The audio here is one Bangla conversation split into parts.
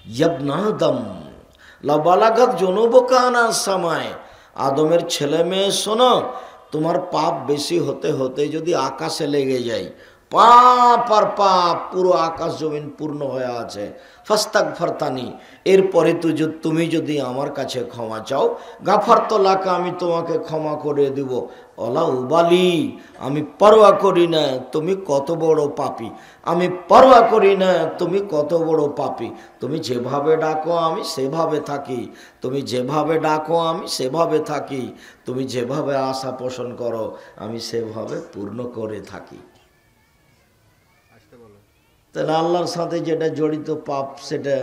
ইয়াবনা আদম লা বালাগাত জুনুবুকা আনাস সামায়, আদমের ছেলে মেয়ে শোনো, তোমার পাপ বেশি হতে হতে যদি আকাশে লেগে যায়, পাপ আর পাপ পুরো আকাশ জমিন পূর্ণ হয়ে আছে, ফাস্তাগফারতানি, এরপরে তুমি যদি আমার কাছে ক্ষমা চাও, গাফারতু লাকা, আমি তোমাকে ক্ষমা করে দিব, অলা উবালি, আমি পরোয়া করি না তুমি কত বড় পাপী, আমি পরোয়া করি না তুমি কত বড় পাপী, তুমি যেভাবে ডাকো আমি সেভাবে থাকি, তুমি যেভাবে ডাকো আমি সেভাবে থাকি, তুমি যেভাবে আশা পোষণ করো আমি সেভাবে পূর্ণ করে থাকি। তাহলে আল্লাহর সাথে যেটা জড়িত পাপ সেটা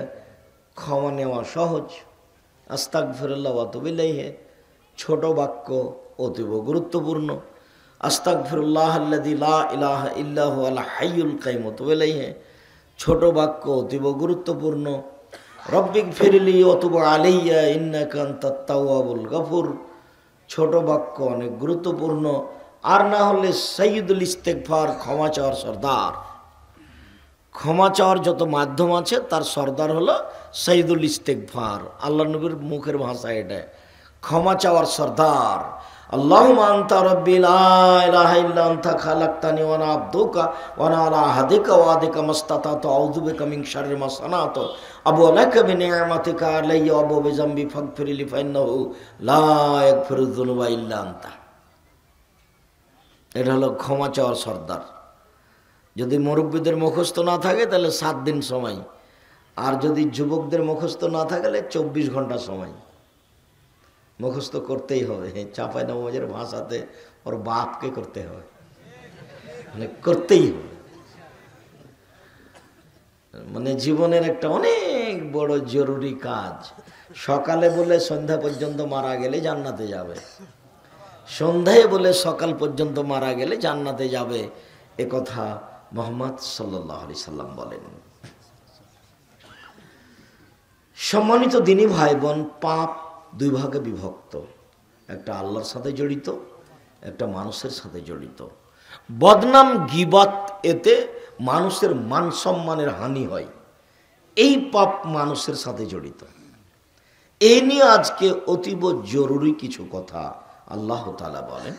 ক্ষমা নেওয়া সহজ। আস্তাগফিরুল্লাহ ওয়া আতুবু ইলাইহি, ছোট বাক্য অতীব গুরুত্বপূর্ণ। আস্তাগফিরুল্লাহ আল্লাযী লা ইলাহা ইল্লা হুয়াল হাইয়ুল কাইয়ুম ওয়া আতুবু ইলাইহি, ছোট বাক্য অতীব গুরুত্বপূর্ণ। রব্বিগফিরলি ওয়া তুব আলাইয়া ইন্নাকা আনতাত তাওয়াবুল গফুর, ছোট বাক্য অনেক গুরুত্বপূর্ণ। আর না হলে সাইয়্যিদুল ইস্তিগফার, ক্ষমা চাওয়ার সর্দার। ক্ষমা চাওয়ার যত মাধ্যম আছে তার সর্দার হলো সাইয়্যিদুল ইস্তিগফার। আল্লাহ নবীর মুখের ভাষা এটা, ক্ষমা চাওয়ার সর্দার। আল্লাহুম্মা আনতা রাব্বি লা ইলাহা ইল্লা আনতা খালাকতানি ওয়া আনা আবদুকা ওয়া আনা আলা আহদিকা ওয়া ওয়াদিকা মাসতাতাতু আউযু বিকা মিন শাররি মা সানাতু আবু লাকা বিনি'মাতিকা আলাইয়া ওয়া আবু বিযামবি ফাগফিরলি ফাইন্নাহু লা ইয়াগফিরুয যুনুবা ইল্লা আনতা। এটা হলো ক্ষমা চাওয়ার সর্দার। যদি মুরব্বীদের মুখস্থ না থাকে তাহলে 7 দিন সময়, আর যদি যুবকদের মুখস্থ না থাকলে 24 ঘন্টা সময়। মুখস্থ করতেই হবে, চাঁপাই নবাবের ভাষাতে ওর বাপকে করতে হবে, মানে করতেই হবে। মানে জীবনের একটা অনেক বড় জরুরি কাজ। সকালে বলে সন্ধ্যা পর্যন্ত মারা গেলে জান্নাতে যাবে, সন্ধ্যায় বলে সকাল পর্যন্ত মারা গেলে জান্নাতে যাবে, এ কথা মুহাম্মদ সাল্লাল্লাহু আলাইহি সাল্লাম বলেন। সম্মানিত দিনী ভাই বোন, পাপ 2 ভাগে বিভক্ত, একটা আল্লাহর সাথে জড়িত, একটা মানুষের সাথে জড়িত। বদনাম গীবত, এতে মানুষের মান সম্মানের হানি হয়, এই পাপ মানুষের সাথে জড়িত। এই নিয়ে আজকে অতীব জরুরি কিছু কথা আল্লাহ তাআলা বলেন,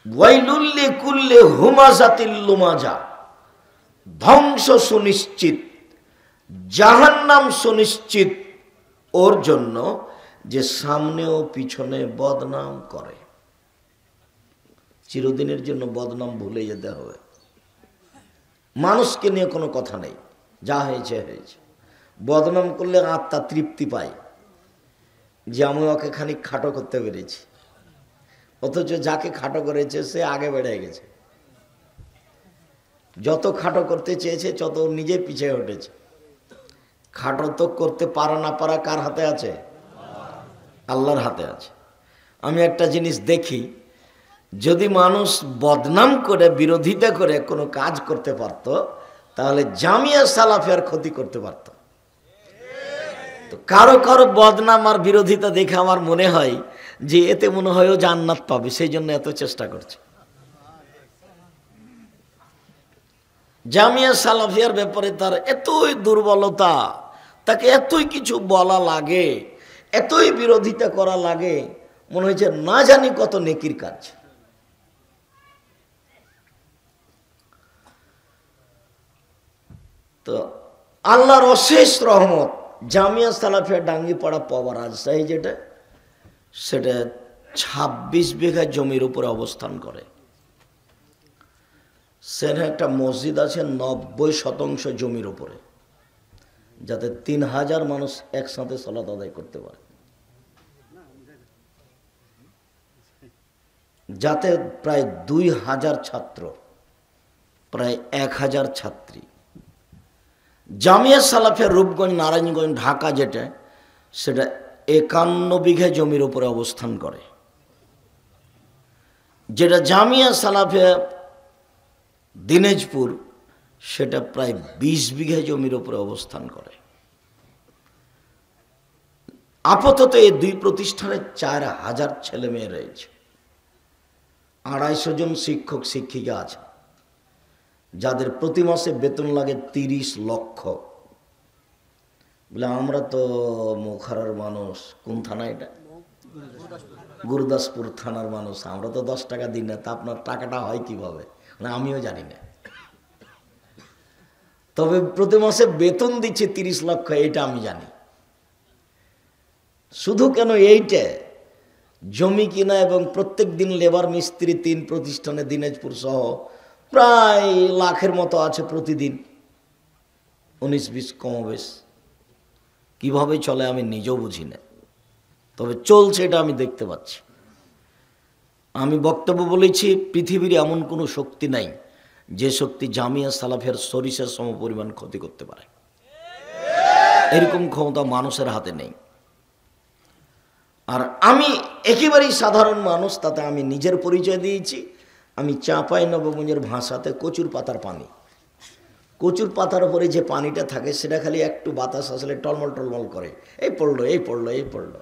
ওয়াইলুল লিকুল্লি হুমাযাতিল লুমাযা, ধ্বংস সুনিশ্চিত, জাহান্নাম সুনিশ্চিত ওর জন্য যে সামনে ও পিছনে বদনাম করে। চিরদিনের জন্য বদনাম ভুলে যেতে হবে। মানুষকে নিয়ে কোনো কথা নেই, যা হয়েছে হয়েছে। বদনাম করলে আত্মা তৃপ্তি পায় যে আমি ওকে খানিক খাটো করতে পেরেছি, অথচ যাকে খাটো করেছে সে আগে বেড়ে গেছে। যত খাটো করতে চেয়েছে তত নিজে পিছিয়ে উঠেছে। খাটো তো করতে পারা না পারা কার হাতে আছে? আল্লাহর হাতে আছে। আমি একটা জিনিস দেখি, যদি মানুষ বদনাম করে বিরোধিতা করে কোনো কাজ করতে পারত, তাহলে জামিয়া সালাফিয়ার ক্ষতি করতে পারত। তো কারো কারো বদনাম আর বিরোধিতা দেখে আমার মনে হয় যে এতে মনে হয় ও জান্নাত পাবে, সেই জন্য এত চেষ্টা করছে। জামিয়া সালাফিয়ার ব্যাপারে তার এতই দুর্বলতা, তাকে এতই কিছু বলা লাগে, এতই বিরোধিতা করা লাগে, মনে হয়েছে না জানি কত নেকির কাজ। তো আল্লাহর অশেষ রহমত, জামিয়া সালাফিয়া ডাঙ্গিপাড়া পাওয়া রাজশাহী যেটা, সেটা 26 বিঘা জমির উপরে অবস্থান করে। সেখানে একটা মসজিদ আছে 90% জমির উপরে, যাতে 3000 মানুষ একসাথে সালাত আদায় করতে পারে, যাতে প্রায় 2000 ছাত্র, প্রায় 1000 ছাত্রী। জামিয়া সালাফিয়া রূপগঞ্জ, নারায়ণগঞ্জ, ঢাকা যেটা, সেটা 51 বিঘা জমির উপরে অবস্থান করে। যেটা জামিয়া সালাফিয়া দিনাজপুর, সেটা প্রায় 20 বিঘা জমির উপরে অবস্থান করে। আপাতত এই 2 প্রতিষ্ঠানে 4000 ছেলে মেয়ে রয়েছে, 250 জন শিক্ষক শিক্ষিকা আছে, যাদের প্রতি মাসে বেতন লাগে 30 লক্ষ। বলে আমরা তো মুখারার মানুষ। কোন থানা এটা? গুরুদাসপুর থানার মানুষ। আমরা তো 10 টাকা দিই না, তা আপনার টাকাটা হয় কিভাবে? না আমিও জানি না, তবে প্রতি মাসে বেতন দিচ্ছে 30 লক্ষ, এটা আমি জানি। শুধু কেন এইটা, জমি কিনা এবং প্রত্যেক দিন লেবার মিস্ত্রি 3 প্রতিষ্ঠানে দিনাজপুর সহ প্রায় লাখের মতো আছে প্রতিদিন, 19-20 কমবেশ। কিভাবে চলে আমি নিজেও বুঝি না, তবে চলছে এটা আমি দেখতে পাচ্ছি। আমি বক্তব্য বলেছি, পৃথিবীর এমন কোনো শক্তি নাই যে শক্তি জামিয়া সালাফের সরিষার সমপরিমাণ ক্ষতি করতে পারে। এরকম ক্ষমতা মানুষের হাতে নেই। আর আমি একেবারেই সাধারণ মানুষ, তাতে আমি নিজের পরিচয় দিয়েছি। আমি চাঁপাইনবাবগঞ্জের ভাষাতে কচুর পাতার পানি। কচুর পাতার উপরে যে পানিটা থাকে সেটা খালি একটু বাতাস আসলে টলমল টলমল করে, এই পড়লো এই পড়লো এই পড়লো।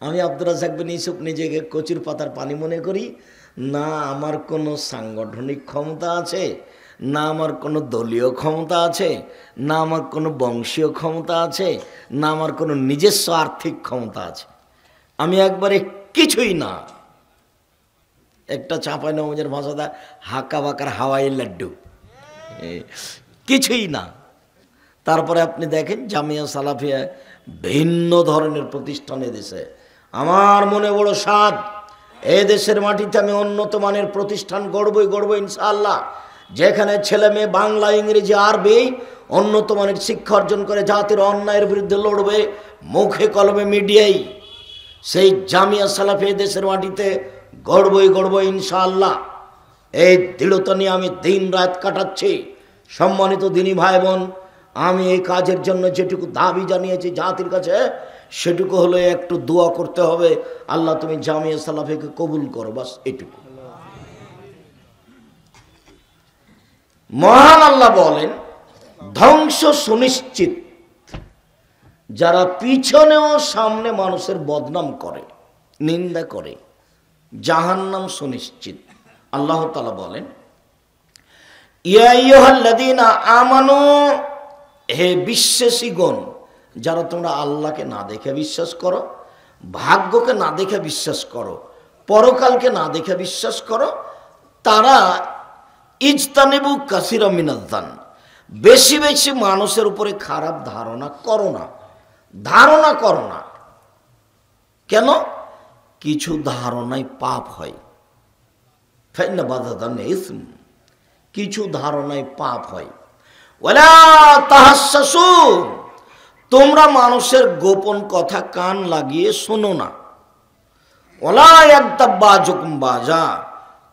আমি আব্দুর রাজ্জাক বিন ইউসুফ নিজেকে কচুর পাতার পানি মনে করি না। আমার কোনো সাংগঠনিক ক্ষমতা আছে, না আমার কোনো দলীয় ক্ষমতা আছে, না আমার কোনো বংশীয় ক্ষমতা আছে, না আমার কোনো নিজস্ব আর্থিক ক্ষমতা আছে। আমি একবারে কিছুই না। একটা চাঁপাইনবাবগঞ্জের ভাষাটা হাক্কা বাকার হাওয়াই লাড্ডু, কিছুই না। তারপরে আপনি দেখেন জামিয়া সালাফিয়া ভিন্ন ধরনের প্রতিষ্ঠান দেশে। আমার মনে বড় সাধ, এ দেশের মাটিতে আমি উন্নত মানের প্রতিষ্ঠান গড়বই ইনশাআল্লাহ, যেখানে ছেলে মেয়ে বাংলা ইংরেজি আরবি উন্নত মানের শিক্ষা অর্জন করে জাতির অন্যায়ের বিরুদ্ধে লড়বে মুখে কলমে মিডিয়াই। সেই জামিয়া সালাফিয়া দেশের মাটিতে গড়বই ইনশাআল্লাহ। এই দৃঢ়তা নিয়ে আমি দিন রাত কাটাচ্ছি। সম্মানিত দিনী ভাই বোন, আমি এই কাজের জন্য যেটুকু দাবি জানিয়েছি জাতির কাছে, সেটুকু হলে একটু দোয়া করতে হবে, আল্লাহ তুমি জামিয়া সালাফিকে কবুল করো, বাস এটুকু। মহান আল্লাহ বলেন, ধ্বংস সুনিশ্চিত যারা পিছনেও সামনে মানুষের বদনাম করে, নিন্দা করে, জাহান্নাম সুনিশ্চিত। আল্লাহ তাআলা বলেন, ইয়া আইয়ুহাল্লাযীনা আমানু, হে বিশ্বাসীগণ, যারা তোমরা আল্লাহকে না দেখে বিশ্বাস করো, ভাগ্যকে না দেখে বিশ্বাস করো, পরকালকে না দেখে বিশ্বাস করো, তারা ইজতানিবু কাসীরাম মিনাজ-যান, বেশি বেশি মানুষের উপরে খারাপ ধারণা করো না। ধারণা করো না কেন? কিছু ধারণায় পাপ হয়। ফাইন্না বাযাদান ইসম, কিছু ধারণায় পাপ হয়। ওয়ালা তাহাসসু, তোমরা মানুষের গোপন কথা কান লাগিয়ে শোনো না। ওয়ালা ইয়াগতাব বাযুকুম বাযা,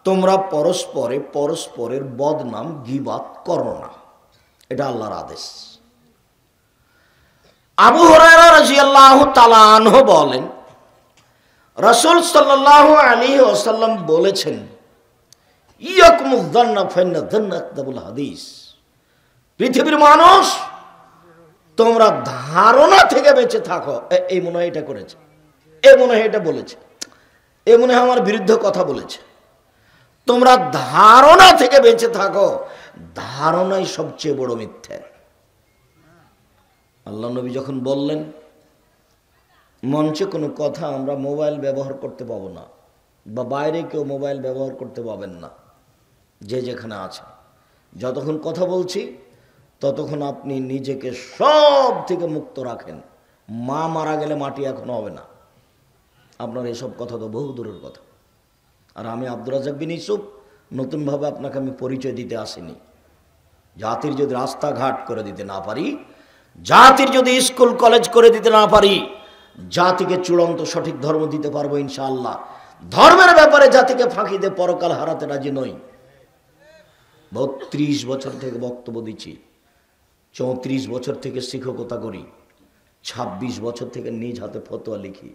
তোমরা পরস্পরের বদনাম গীবাত করো না। এটা আল্লাহর আদেশ। আবু হুরায়রা রাদিয়াল্লাহু তাআলা আনহু বলেন, রাসূল সাল্লাল্লাহু আলাইহি ওয়াসাল্লাম বলেছেন, ইয়াকুমুয যান্না ফাইন্না যান্না আকযাবুল হাদিস। পৃথিবীর মানুষ, তোমরা ধারণা থেকে বেঁচে থাকো। এই মনে হয় এটা করেছে, এ মনে হয় এটা বলেছে, এ মনে হয় আমার বিরুদ্ধে কথা বলেছে। তোমরা ধারণা থেকে বেঁচে থাকো, ধারণাই সবচেয়ে বড় মিথ্যা। আল্লাহ নবী যখন বললেন মঞ্চে কোনো কথা আমরা মোবাইল ব্যবহার করতে পাবো না, বা বাইরে কেউ মোবাইল ব্যবহার করতে পাবেন না, যে যেখানে আছে, যতক্ষণ কথা বলছি ততক্ষণ আপনি নিজেকে সব থেকে মুক্ত রাখেন। মা মারা গেলে মাটি এখনো হবে না। আপনার এসব কথা তো বহু দূরের কথা। আর আমি আব্দুর রাজ্জাক বিন ইউসুফ নতুনভাবে আপনাকে আমি পরিচয় দিতে আসিনি। জাতির যদি রাস্তাঘাট করে দিতে না পারি, জাতির যদি স্কুল কলেজ করে দিতে না পারি, জাতিকে চূড়ান্ত সঠিক ধর্ম দিতে পারবো ইনশাআল্লাহ। ধর্মের ব্যাপারে জাতিকে ফাঁকি দিয়ে পরকাল হারাতে রাজি নই। 32 বছর থেকে বক্তব্য দিচ্ছি, 34 বছর থেকে শিক্ষকতা করি, 26 বছর থেকে নিজ হাতে ফতোয়া লিখি,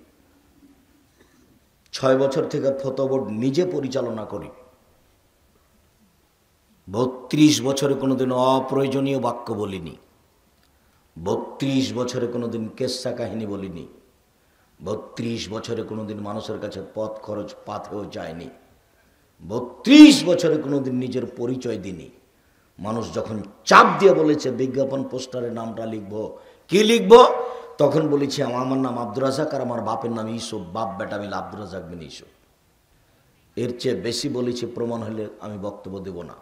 6 বছর থেকে ফতোয়া বোর্ড নিজে পরিচালনা করি। 32 বছরে কোনোদিন অপ্রয়োজনীয় বাক্য বলিনি। 32 বছরে কোনোদিন কেচ্ছা কাহিনী বলিনি। 32 বছরে কোনোদিন মানুষের কাছে পথ খরচ পাথেও যায়নি। 32 বছরে কোনোদিন নিজের পরিচয় দিনি। মানুষ যখন চাপ দিয়ে বলেছে বিজ্ঞাপন পোস্টারে নামটা লিখবো, কি লিখবো, তখন বলেছি আমার নাম আব্দুর রাজাক আর আমার বাপের নাম ইউসুফ, বাপ বেটা মিলে আব্দুর রাজাক বিন ইউসুফ। এর চেয়ে বেশি বলেছি প্রমাণ হলে আমি বক্তব্য দেব না।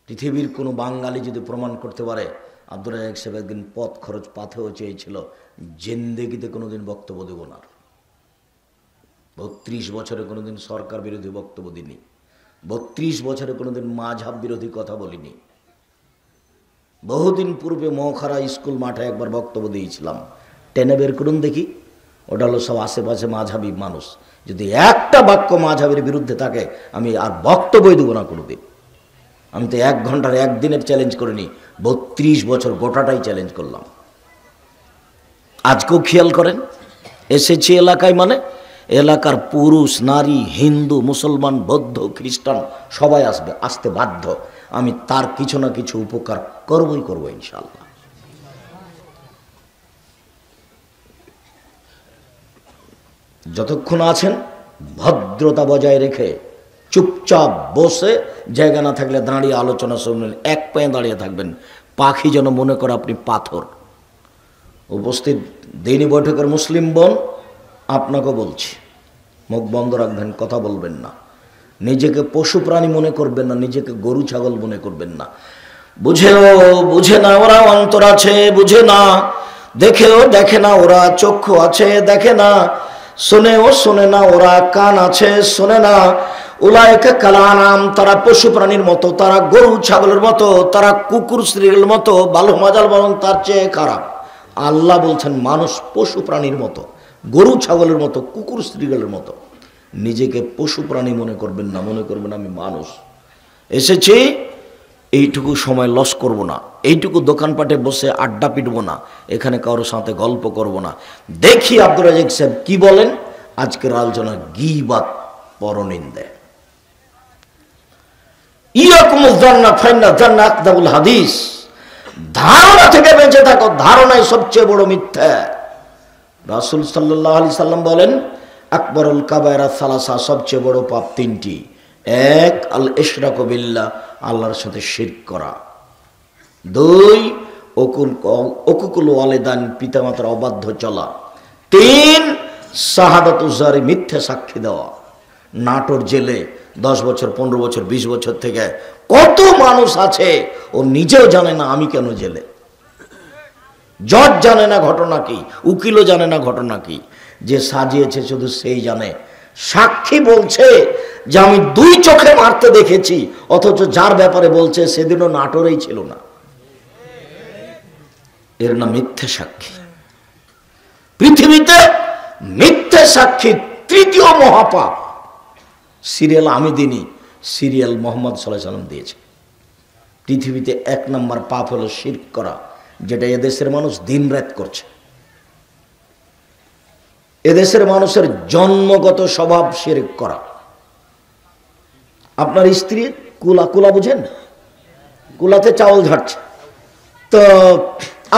পৃথিবীর কোনো বাঙালি যদি প্রমাণ করতে পারে আব্দুর রাজাক সাহেব একদিন পথ খরচ পাথেও চেয়েছিল, জিন্দেগিতে কোনোদিন বক্তব্য দেব না। 32 বছরে কোনোদিন সরকার বিরোধী বক্তব্য দিইনি, 32 বছরে কোনোদিন মাঝহাব বিরোধী কথা বলিনি। বহুদিন পূর্বে মৌখারা স্কুল মাঠে একবার বক্তব্য দিয়েছিলাম, টেনে বের করুন দেখি, ওটা হলো সব আশেপাশে মাঝহাবি মানুষ, যদি একটা বাক্য মাঝহাবের বিরুদ্ধে থাকে আমি আর বক্তব্যই দেবো না কোনোদিন। আমি তো 1 ঘন্টার একদিনের চ্যালেঞ্জ করিনি, 32 বছর গোটাটাই চ্যালেঞ্জ করলাম। আজকেও খেয়াল করেন, এসেছি এলাকায় মানে এলাকার পুরুষ নারী হিন্দু মুসলমান বৌদ্ধ খ্রিস্টান সবাই আসতে বাধ্য। আমি তার কিছু না কিছু উপকার করবই করবো ইনশাআল্লাহ। যতক্ষণ আছেন ভদ্রতা বজায় রেখে চুপচাপ বসে, জায়গা না থাকলে দাঁড়িয়ে আলোচনা শুনবেন, এক পায়ে দাঁড়িয়ে থাকবেন, পাখি যেন মনে করে আপনি পাথর। উপস্থিত দিনী বৈঠকের মুসলিম বোন, আপনাকে বলছি মুখ বন্ধ রাখবেন, কথা বলবেন না, নিজেকে পশু প্রাণী মনে করবেন না, নিজেকে গরু ছাগল মনে করবেন না। বুঝে না ওরা অন্তর আছে, বুঝে না, দেখেও দেখে না ওরা চক্ষু আছে দেখে না, শোনেও শোনে না ওরা কান আছে শোনে না। উলাইকা কালানাম, তারা পশু প্রাণীর মতো, তারা গরু ছাগলের মতো, তারা কুকুর শ্রীর মতো, বালু মাজাল বরং তার চেয়ে খারাপ। আল্লাহ বলছেন মানুষ পশু প্রাণীর মতো, গরু ছাগলের মতো, কুকুর শ্রীগালের মতো। নিজেকে পশু প্রাণী মনে করবেন না, মনে করবেন আমি মানুষ। এসেছি এইটুকু সময় লস করব না, এইটুকু দোকানপাটে বসে আড্ডা পিটবো না, এখানে কারোর সাথে গল্প করব না। দেখি আব্দুর রাজাক সাহেব কি বলেন। আজকের আলোচনা গীবাত, পরনিন্দে। হাদিস, ধারণা থেকে বেঁচে থাকো, ধারণাই সবচেয়ে বড় মিথ্যা। রাসূল সাল্লাল্লাহু আলাইহি সাল্লাম বলেন আকবরুল কাবায়রা সালাসা, সবচেয়ে বড় পাপ 3টি। 1 আল ইশরাকু বিল্লাহ, আল্লাহর সাথে শিরক করা। 2 উকুকুল ওয়ালিদান, পিতামাতার অবাধ্য চলা। 3 শাহাদাতুজ জারি, মিথ্যা সাক্ষী দেওয়া। নাটোর জেলে 10 বছর 15 বছর 20 বছর থেকে কত মানুষ আছে ও নিজেও জানে না আমি কেন জেলে। জজ জানে না ঘটনা কি, উকিলও জানে না ঘটনা কি, যে সাজিয়েছে শুধু সেই জানে। সাক্ষী বলছে যে আমি 2 চোখে মারতে দেখেছি, অথচ যার ব্যাপারে বলছে সেদিনও নাটোরেই ছিল না। এর নাম মিথ্যে সাক্ষী। পৃথিবীতে মিথ্যে সাক্ষী 3য় মহাপাপ। সিরিয়াল আমি দিইনি, সিরিয়াল মোহাম্মদ সাল্লাল্লাহু আলাইহি সাল্লাম দিয়েছে। পৃথিবীতে 1 নম্বর পাপ হলো শিরক করা, যেটা এদেশের মানুষ দিনরাত করছে। এদেশের মানুষের জন্মগত স্বভাব শিরক করা। আপনার স্ত্রী কুলা বুঝেন, কুলাতে চাউল ঝাড়ছে, তো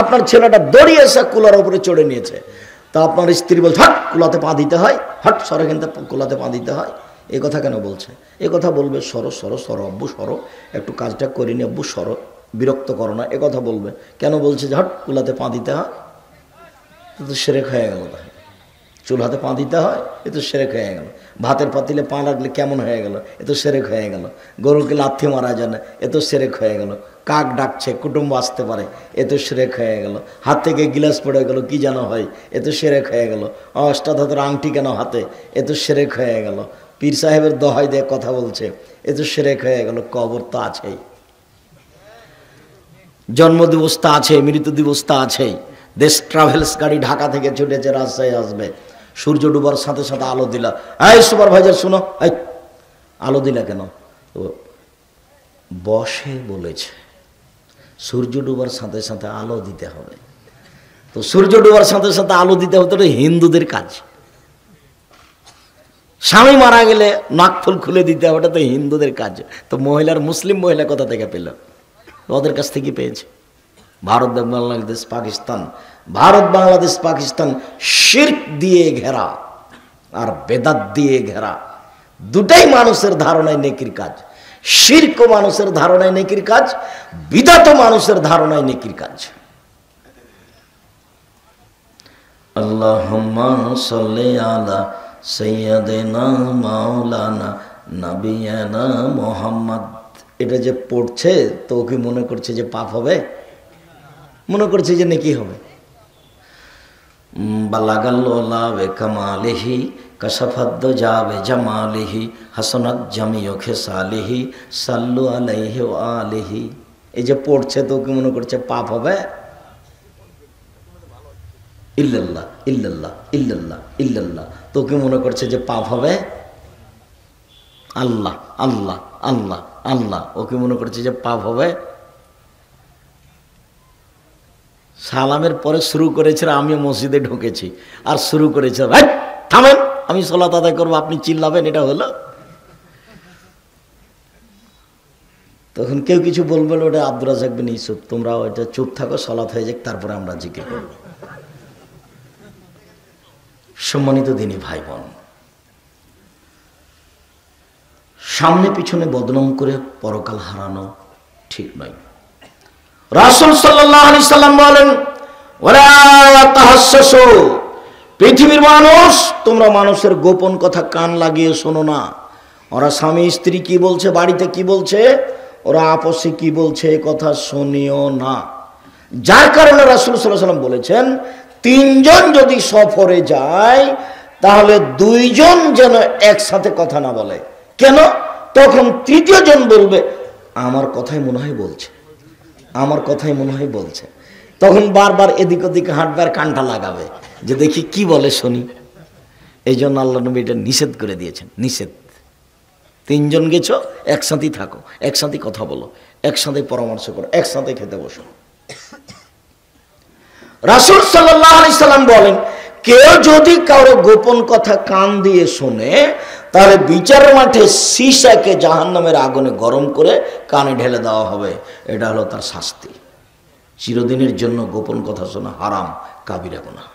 আপনার ছেলেটা দড়িয়ে এসে কুলার উপরে চড়ে নিয়েছে, তা আপনার স্ত্রী বলছে হট কুলাতে পা দিতে হয়, হট সরে কিন্তু কুলাতে পা দিতে হয়। এ কথা কেন বলছে? এ কথা বলবে সরো সরো সরো আব্বু সরো, একটু কাজটা করিনি আব্বু সরো, বিরক্ত করো না, এ কথা বলবে। কেন বলছে যে হট কুলাতে পা দিতে হয়? তো শিরক হয়ে গেল। চুলাতে পা দিতে হয়, এ তো শিরক হয়ে গেল। ভাতের পাতিলে পা রাখলে কেমন হয়ে গেল, এ তো শিরক হয়ে গেল। গরুকে লাথি মারা যায় না, এ তো শিরক হয়ে গেল। কাক ডাকছে, কুটুম্ব আসতে পারে, এ তো শিরক হয়ে গেল। হাত থেকে গিলাস পড়ে গেল, কি যেন হয়, এ তো শিরক হয়ে গেল। অষ্টাধাতুর আংটি কেন হাতে, এ তো শিরক হয়ে গেল। পীর সাহেবের দোহাই দিয়ে কথা বলছে, এ তো শিরক হয়ে গেল। কবর তো আছেই, জন্মদিবস তো আছে, মৃত্যু দিবস তো আছেই। দেশ ট্রাভেলস গাড়ি ঢাকা থেকে ছুটেছে, রাজশাহী আসবে, সূর্য ডুবার সাথে সাথে আলো দিলা, এই সুপারভাইজার শুনো, এই আলো দিলা কেন? বসে বলেছে সূর্য ডুবার সাথে সাথে আলো দিতে হবে। তো সূর্য ডুবার সাথে সাথে আলো দিতে হবে, তো হিন্দুদের কাজ। স্বামী মারা গেলে নাকফুল খুলে দিতে হবে, ওটা তো হিন্দুদের কাজ। তো মহিলার, মুসলিম মহিলা কোথা থেকে পেল? ওদের কাছ থেকে পেয়েছে। ভারত বাংলাদেশ পাকিস্তান, ভারত বাংলাদেশ পাকিস্তান শিরক দিয়ে ঘেরা আর বেদাত দিয়ে ঘেরা। দুটাই মানুষের ধারণায় নেকির কাজ। শিরক মানুষের ধারণায় নেকির কাজ, বিদআত মানুষের ধারণায় নেকির কাজ। আল্লাহুম্মা সাল্লি আলা সাইয়্যিদিনা মাওলানা নবিয়ানা মুহাম্মদ। এটা যে পড়ছে তো কি মনে করছে যে পাপ হবে? মনে করছে যে নেকি হবে। বালাগাল্লাহ বে কামালিহি কাশাফাদ যাবে জামালিহি হাসানাত জামিউ খেসালিহি সাল্লু আলাইহি ওয়া আলিহি। এই যে পড়ছে তো কি মনে করছে পাপ হবে? ইল্লাল্লাহ ইল্লাল্লাহ ইল্লাল্লাহ ইল্লাল্লাহ তো কি মনে করছে যে পাপ হবে? আল্লাহ আল্লাহ আল্লাহ আল্লাহ ও কি মনে করছে যে পাপ হবে? সালামের পরে শুরু করেছে, আমি মসজিদে ঢুকেছি আর শুরু করেছে, ভাই থামেন, আমি সালাত আদায় করবো, আপনি চিল্লাবেন, এটা হলো? তখন কেউ কিছু বলবে না, ওটা আব্দুর রাজ্জাক বিন ইউসুফ, তোমরা ওইটা চুপ থাকো, সালাত হয়ে যাক, তারপরে আমরা জিকির করব। সম্মানিত দিনী ভাই বোন, সামনে পিছনে বদনাম করে পরকাল হারানো ঠিক নয়। রাসূল সাল্লাল্লাহু আলাইহি সাল্লাম বলেন, ওয়ালা তাহাসসু, পৃথিবীর মানুষ তোমরা মানুষের গোপন কথা কান লাগিয়ে শোনো না। ওরা স্বামী স্ত্রী কি বলছে, বাড়িতে কি বলছে, ওরা আপসে কি বলছে, এই কথা শুনিও না। যার কারণে রাসূল সাল্লাল্লাহু আলাইহি সাল্লাম বলেছেন, তিনজন যদি সফরে যায় তাহলে দুইজন যেন একসাথে কথা না বলে। কেন? তখন তৃতীয় জন বলবে, আমার কথাই মনে হয় বলছে, আমার কথাই মনে হয় বলছে। তখন বারবার এদিক ওদিকে হাঁটবে আর কানটা লাগাবে যে দেখি কি বলে শুনি। এই জন্য আল্লাহ নবী এটা নিষেধ করে দিয়েছেন, নিষেধ। তিনজন গেছো, একসাথেই থাকো, একসাথে কথা বলো, একসাথে পরামর্শ করো, একসাথে খেতে বসো। রাসূল সাল্লাল্লাহু আলাইহি সাল্লাম বলেন, কেউ যদি কারো গোপন কথা কান দিয়ে শোনে তাহলে বিচারের মাঠে সীসাকে জাহান্নামের আগুনে গরম করে কানে ঢেলে দেওয়া হবে। এটা হলো তার শাস্তি। চিরদিনের জন্য গোপন কথা শোনা হারাম, কাবিরা গুনাহ।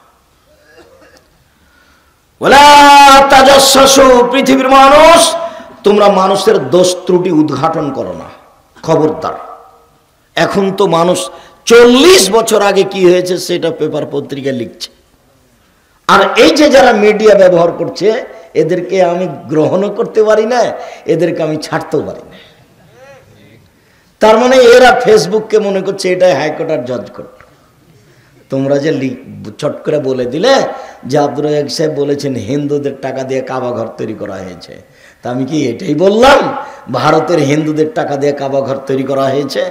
ওয়ালা তাজাসসু, পৃথিবীর মানুষ তোমরা মানুষের দোষ ত্রুটি উদ্ঘাটন করো না, খবরদার। এখন তো মানুষ 40 বছর আগে কি হয়েছে সেটা পেপার পত্রিকা লিখছে। আর এই যে যারা মিডিয়া ব্যবহার করছে এদেরকে আমি গ্রহণও করতে পারি না, এদেরকে আমি ছাড়তেও পারি না। তার মানে এরা ফেসবুককে মনে করছে এটাই হাইকোর্ট আর জজ কোর্ট। তোমরা যে চট করে বলে দিলে যে আব্দুর রাজ্জাক সাহেব বলেছেন হিন্দুদের টাকা দিয়ে কাবা ঘর তৈরি করা হয়েছে, তা আমি কি এটাই বললাম ভারতের হিন্দুদের টাকা দিয়ে কাবা ঘর তৈরি করা হয়েছে?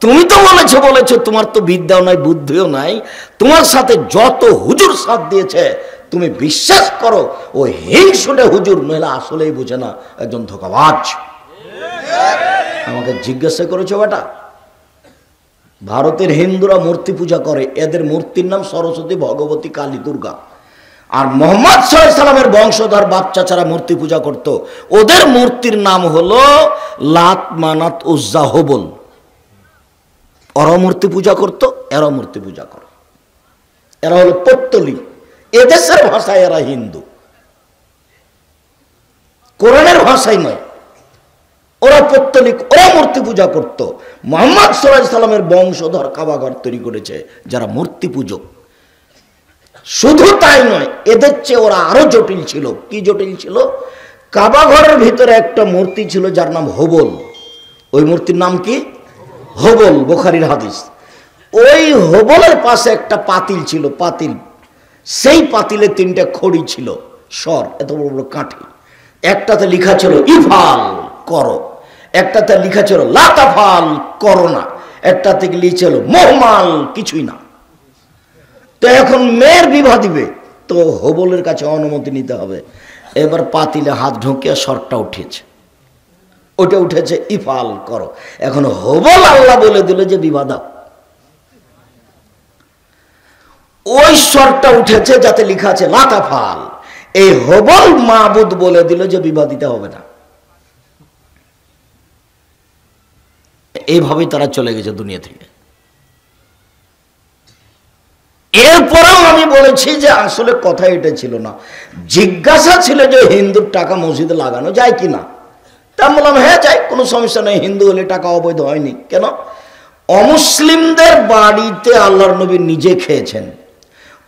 তুমি তো বলেছো তোমার তো বিদ্যাও নাই বুদ্ধিও নাই, তোমার সাথে যত হুজুর সাথ দিয়েছে তুমি বিশ্বাস করো ও হিংসুটে হুজুর, নইলে আসলেই বুঝে না, একজন ধোঁকাবাজ। আমাকে জিজ্ঞাসা করেছো বেটা, ভারতের হিন্দুরা মূর্তি পূজা করে, এদের মূর্তির নাম সরস্বতী, ভগবতী, কালী, দুর্গা। আর মুহাম্মদ সাল্লাল্লাহু আলাইহি সাল্লামের বংশধর বাপ চাচারা মূর্তি পূজা করত, ওদের মূর্তির নাম হলো লাত, মানাত, উজ্জা, হবল। ওরা মূর্তি পূজা করতো, এরা মূর্তি পূজা করে। এরা হলো পত্তলি, এদেশের ভাষায় এরা হিন্দু, কোরআনের ভাষায় নয়। ওরা পত্তলিক, ওরা মূর্তি পূজা করত। মুহাম্মদ সাল্লাল্লাহু আলাইহি সাল্লামের বংশধর কাবাঘর তৈরি করেছে যারা মূর্তি পূজক। শুধু তাই নয়, এদের চেয়ে ওরা আরো জটিল ছিল। কি জটিল ছিল? কাবাঘরের ভিতরে একটা মূর্তি ছিল যার নাম হবল। ওই মূর্তির নাম কি? হবল, বুখারীর হাদিস। ওই হবলের পাশে একটা পাতিল ছিল, পাতিল। সেই পাতিলে 3টা খড়ি ছিল, সর এত বড় বড় কাঠি। একটাতে লেখা ছিল ইফাল, করো। একটাতে লেখা ছিল লাতাফাল, করো না। একটাতে লিখা ছিল মোহমাল, কিছুই না। তো এখন মেয়ের বিবাহ দিবে তো হবলের কাছে অনুমতি নিতে হবে। এবার পাতিলে হাত ঢুকিয়ে সরটা উঠেছে, ওটা উঠেছে ইফাল, করো। এখন হবল আল্লাহ বলে দিল যে বিবাহ দাও। ওই স্বরটা উঠেছে যাতে লেখা আছে লাতাফাল, এই হবল মাবুদ বলে দিল যে বিবাহ দিতে হবে না। এইভাবেই তারা চলে গেছে দুনিয়া থেকে। এরপরেও আমি বলেছি যে আসলে কথা এটা ছিল না, জিজ্ঞাসা ছিল যে হিন্দুর টাকা মসজিদে লাগানো যায় কিনা। তা আমি বললাম হ্যাঁ যাই, কোনো সমস্যা নেই, হিন্দু হলে টাকা অবৈধ হয়নি কেন? অমুসলিমদের বাড়িতে আল্লাহর নবী নিজে খেয়েছেন,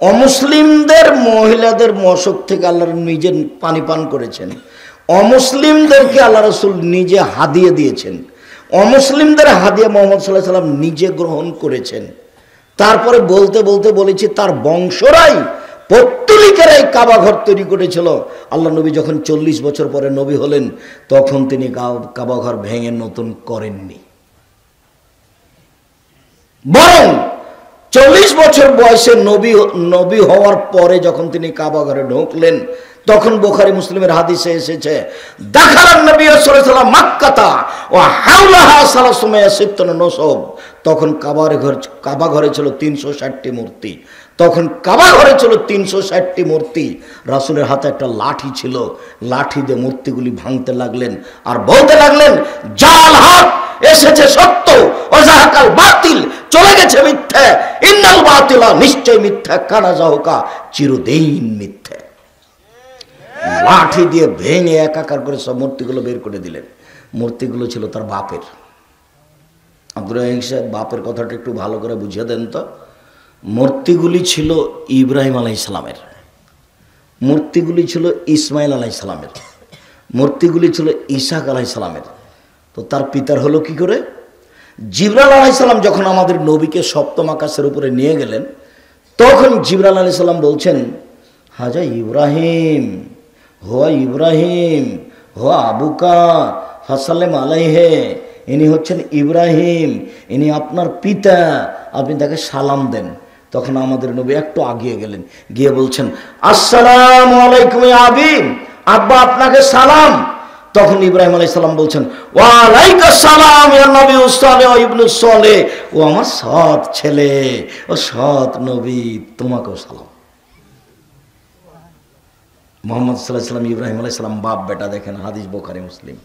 অমুসলিমদের মহিলাদের মশক থেকে আল্লাহর নিজে পানি পান করেছেন, অমুসলিমদেরকে আল্লাহ রসুল নিজে হাদিয়ে দিয়েছেন, অমুসলিমদের হাদিয়া মোহাম্মদ সাল্লাল্লাহু আলাইহি ওয়াসাল্লাম নিজে গ্রহণ করেছেন। তারপরে বলতে বলতে বলেছি তার বংশরাই পৌত্তলিকেরাই কাবা ঘর তৈরি করেছিল। আল্লাহ নবী যখন 40 বছর পরে নবী হলেন তখন তিনি কাবা ঘর ভেঙে নতুন করেননি, বরং 40 বছর বয়সে নবী হওয়ার পরে যখন তিনি কাবা ঘরে ঢুকলেন তখন বুখারী মুসলিমের হাদিসে এসেছে, দাখালান নবী সাল্লাল্লাহু আলাইহি ওয়াসাল্লাম মক্কাতা ওয়া হাওলাহা সালাসুমায়া সিত্তুন নসব। তখন কাবা ঘরে ছিল 360টি মূর্তি, তখন কাবা ঘরে ছিল 360টি মূর্তি। রাসূলের হাতে একটা লাঠি ছিল, লাঠি দিয়ে মূর্তিগুলি ভাঙতে লাগলেন আর বলতে লাগলেন, জাল হক এসেছে সত্য, ওয়াজাহাকাল বাতিল চলে গেছে মিথ্যা, ইন্নাল বাতিলা নিশ্চয় মিথ্যা, কানা জাহুকা চিরদিন মিথ্যা। লাঠি দিয়ে ভেঙে একাকার করে সব মূর্তিগুলো বের করে দিলেন। মূর্তিগুলো ছিল তার বাপের। আব্দুর রহিম সাহেব বাপের কথাটা একটু ভালো করে বুঝিয়ে দেন তো। মূর্তিগুলি ছিল ইব্রাহিম আলাইহিস সালামের, মূর্তিগুলি ছিল ইসমাইল আলাইহিস সালামের, মূর্তিগুলি ছিল ইসাক আলাইহিস সালামের। তো তার পিতার হলো কি করে? জিবরাইল আলাইহিস সালাম যখন আমাদের নবীকে সপ্তম আকাশের উপরে নিয়ে গেলেন তখন জিবরাইল আলাইহিস সালাম বলছেন, হাজা ইব্রাহিম হোয়া ইব্রাহিম হোয়া আবুকা ফাসাল্লাম আলাইহে, ইনি হচ্ছেন ইব্রাহিম, ইনি আপনার পিতা, আপনি তাকে সালাম দেন। তখন আমাদের নবী একটু আগিয়ে গেলেন, গিয়ে বলছেন, আসসালামু আলাইকুম ইয়া আবি, আব্বা আপনাকে সালাম। তখন ইব্রাহিম আলাইহিস সালাম বলছেন, ওয়া আলাইকুস সালাম ইয়া নবী সালেহ ইবনে সালেহ, ও আমার সৎ ছেলে, ও সৎ নবী, তোমাকেও সালাম। মুহাম্মদ সাল্লাল্লাহু আলাইহি ওয়াসাল্লাম ইব্রাহিম আলাইহিস সালাম বাপ বেটা, দেখেন হাদিস বুখারী মুসলিম।